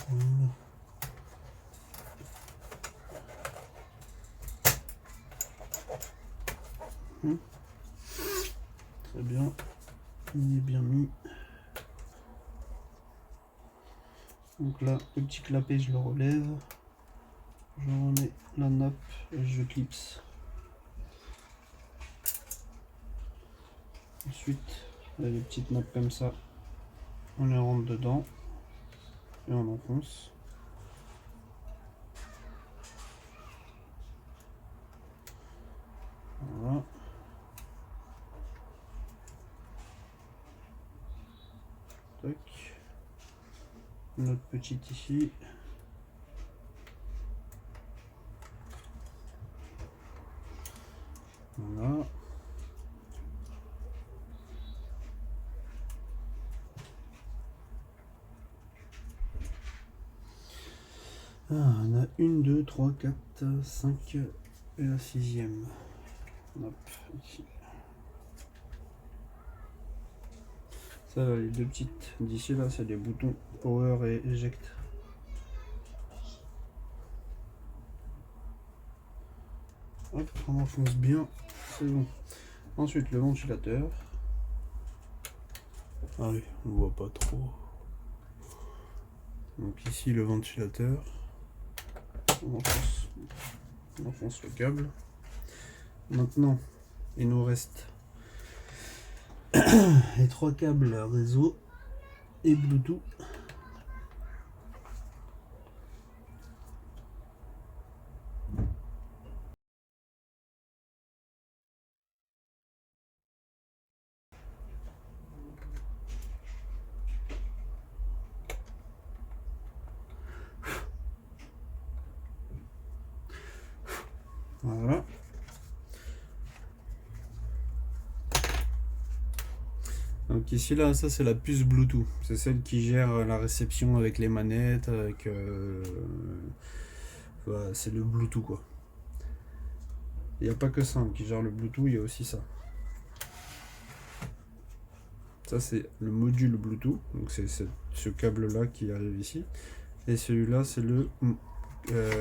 Voilà. Très bien, il est bien mis. Donc là, le petit clapet, je le relève. Je remets la nappe et je clipse. Ensuite, les petites nappes comme ça, on les rentre dedans et on enfonce. Voilà. Tac. Notre petite ici. Voilà. Ah, on a 1, 2, 3, 4, 5 et la 6e. Hop, ici. Ça, là, les deux petites d'ici là, c'est des boutons power et eject. Hop, on enfonce bien, c'est bon. Ensuite, le ventilateur. Ah oui, on voit pas trop. Donc ici, le ventilateur. On enfonce le câble. Maintenant, il nous reste les 3 câbles réseau et Bluetooth. Voilà. Donc ici là, ça c'est la puce Bluetooth. C'est celle qui gère la réception avec les manettes, avec voilà, c'est le Bluetooth quoi. Il n'y a pas que ça qui gère le Bluetooth, il y a aussi ça. Ça c'est le module Bluetooth, donc c'est ce câble là qui arrive ici. Et celui-là c'est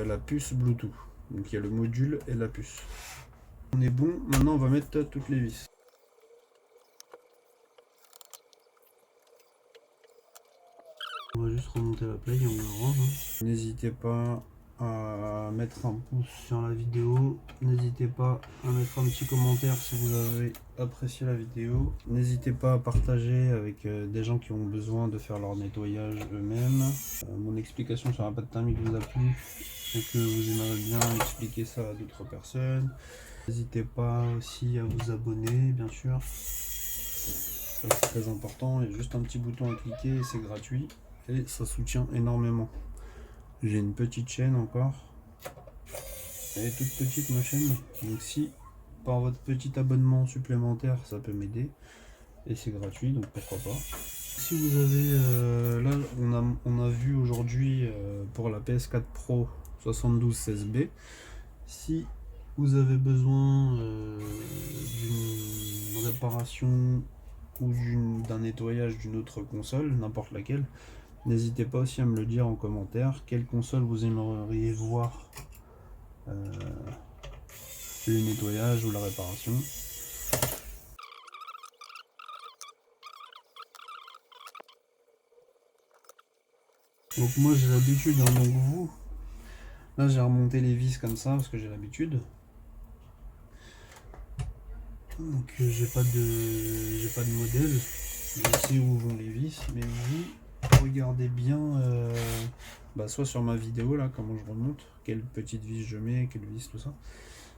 la puce Bluetooth. Donc il y a le module et la puce. On est bon, maintenant on va mettre toutes les vis. On va juste remonter la play et on la range. N'hésitez pas à mettre un pouce sur la vidéo. N'hésitez pas à mettre un petit commentaire si vous avez apprécié la vidéo. N'hésitez pas à partager avec des gens qui ont besoin de faire leur nettoyage eux-mêmes. Mon explication sur la pâte thermique vous a plu et que vous aimeriez bien expliquer ça à d'autres personnes. N'hésitez pas aussi à vous abonner, bien sûr. Ça, c'est très important. Il y a juste un petit bouton à cliquer, c'est gratuit et ça soutient énormément. J'ai une petite chaîne encore. Elle est toute petite ma chaîne. Donc si par votre petit abonnement supplémentaire ça peut m'aider. Et c'est gratuit donc pourquoi pas. Si vous avez là on a vu aujourd'hui pour la PS4 Pro 7216B. Si vous avez besoin d'une réparation ou d'un nettoyage d'une autre console, n'importe laquelle, n'hésitez pas aussi à me le dire en commentaire. Quelle console vous aimeriez voir le nettoyage ou la réparation. Donc moi j'ai l'habitude, hein, donc vous, là j'ai remonté les vis comme ça parce que j'ai l'habitude. Donc j'ai pas de modèle, je sais où vont les vis, mais vous regardez bien, soit sur ma vidéo là, comment je remonte, quelle petite vis je mets, quelle vis, tout ça.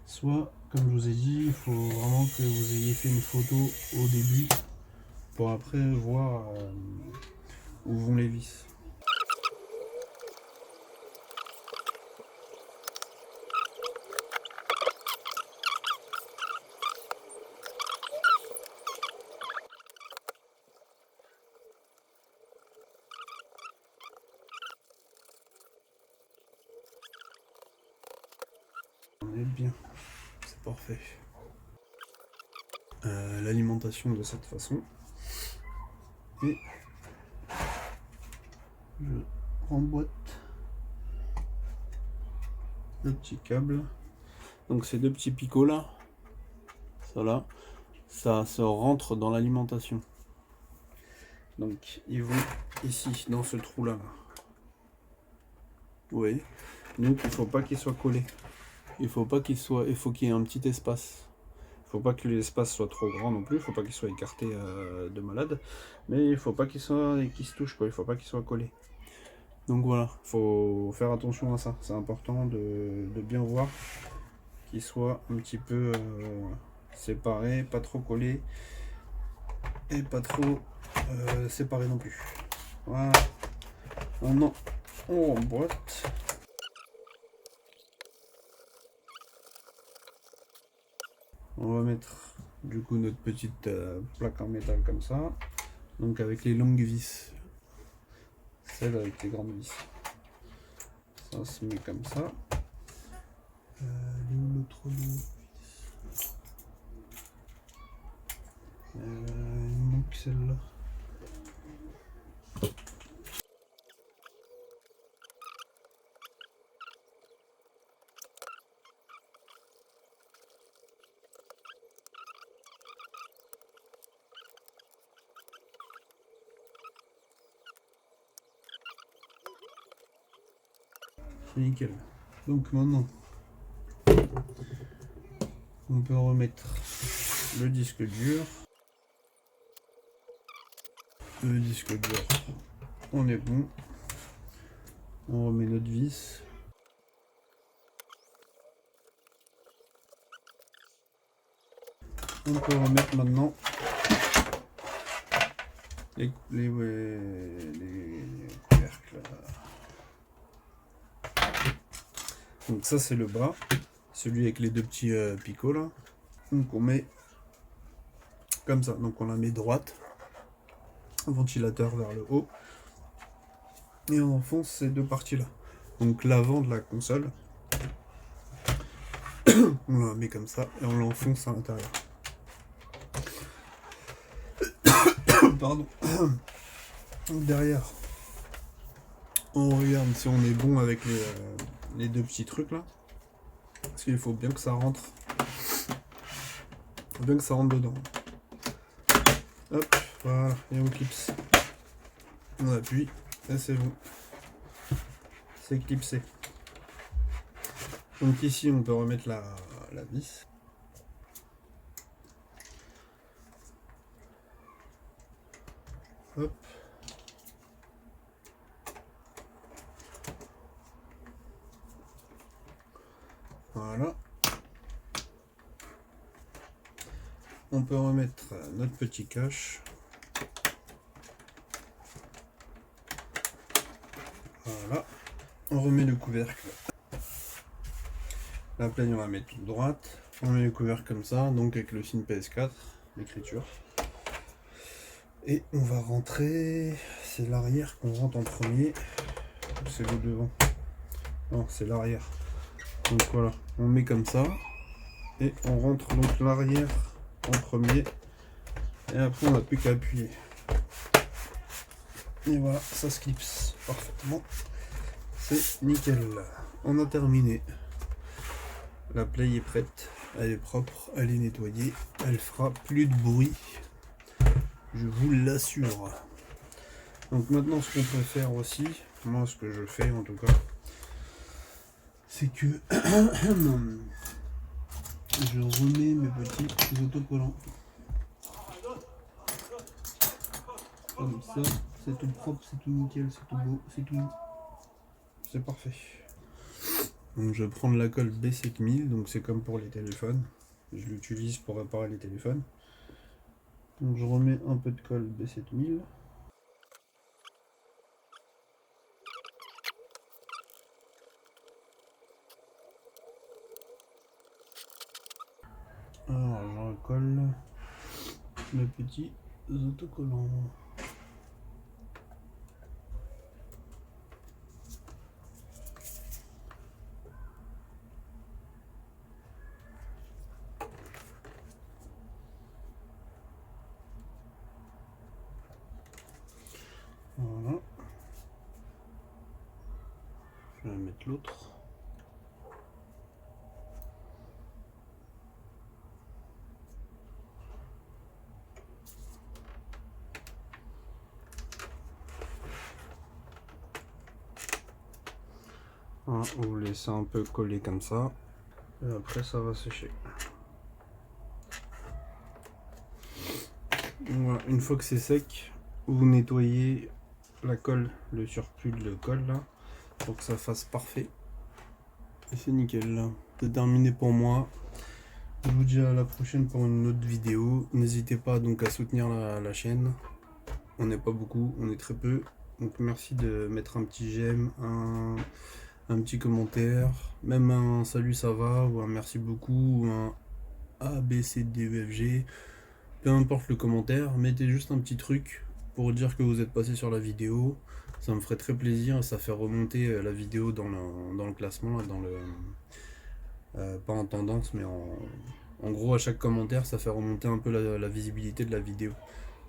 Soit, comme je vous ai dit, il faut vraiment que vous ayez fait une photo au début pour après voir où vont les vis. On est bien, c'est parfait. L'alimentation de cette façon. Et je remboîte le petit câble. Donc ces deux petits picots là, ça se rentre dans l'alimentation. Donc ils vont ici dans ce trou là. Vous voyez. Donc il faut pas qu'ils soient collés. Il faut qu'il y ait un petit espace. Il faut pas que l'espace soit trop grand non plus. Il faut pas qu'il soit écarté de malade. Mais il faut pas qu'il se touche quoi. Il faut pas qu'il soit collé. Donc voilà, faut faire attention à ça. C'est important de bien voir qu'il soit un petit peu séparé, pas trop collé et pas trop séparé non plus. Voilà. Maintenant, on remboîte. On va mettre du coup notre petite plaque en métal comme ça, donc avec les longues vis, celle avec les grandes vis. Ça se met comme ça. Elle est où l'autre vis? Il manque celle-là. Nickel. Donc maintenant, on peut remettre le disque dur. Le disque dur, on est bon. On remet notre vis. On peut remettre maintenant les couvercles. Donc ça c'est le bas, celui avec les deux petits picots là. Donc on met comme ça, donc on la met droite, ventilateur vers le haut, et on enfonce ces deux parties là. Donc l'avant de la console, on la met comme ça et on l'enfonce à l'intérieur. Pardon. Donc derrière, on regarde si on est bon avec les deux petits trucs là, parce qu'il faut bien que ça rentre, dedans. Hop, voilà, et on clipse. On appuie, et c'est bon. C'est clipsé. Donc ici on peut remettre la vis. Hop. Voilà. On peut remettre notre petit cache. Voilà. On remet le couvercle. La plaine on la met toute droite. On met le couvercle comme ça, donc avec le signe PS4, l'écriture. Et on va rentrer. C'est l'arrière qu'on rentre en premier. C'est le devant. Non, c'est l'arrière. Donc voilà, on met comme ça. Et on rentre donc l'arrière en premier. Et après on n'a plus qu'à appuyer. Et voilà, ça se clipse parfaitement. C'est nickel. On a terminé. La play est prête. Elle est propre, elle est nettoyée. Elle fera plus de bruit. Je vous l'assure. Donc maintenant ce qu'on peut faire aussi, moi ce que je fais en tout cas, c'est que je remets mes petits autocollants. Comme ça, c'est tout propre, c'est tout nickel, c'est tout beau, c'est tout. C'est parfait. Donc je vais prendre la colle B7000, donc c'est comme pour les téléphones. Je l'utilise pour réparer les téléphones. Donc je remets un peu de colle B7000. Alors je recolle mes petits autocollants. Voilà. Je vais mettre l'autre. Voilà, vous laissez un peu coller comme ça. Et après ça va sécher. Voilà, une fois que c'est sec, vous nettoyez la colle, le surplus de colle là, pour que ça fasse parfait. Et c'est nickel là. C'est terminé pour moi. Je vous dis à la prochaine pour une autre vidéo. N'hésitez pas donc à soutenir la chaîne. On n'est pas beaucoup, on est très peu. Donc merci de mettre un petit j'aime, un petit commentaire, même un salut ça va, ou un merci beaucoup, ou un A, B, C, D, E, F, G. Peu importe le commentaire, mettez juste un petit truc pour dire que vous êtes passé sur la vidéo. Ça me ferait très plaisir et ça fait remonter la vidéo dans le classement, dans le, pas en tendance, mais en gros à chaque commentaire ça fait remonter un peu la visibilité de la vidéo.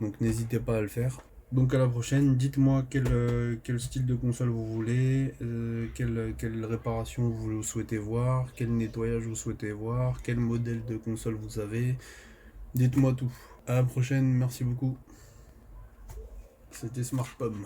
Donc n'hésitez pas à le faire. Donc à la prochaine, dites-moi quel style de console vous voulez, quelle réparation vous souhaitez voir, quel nettoyage vous souhaitez voir, quel modèle de console vous avez. Dites-moi tout. À la prochaine, merci beaucoup. C'était Smart Pomme.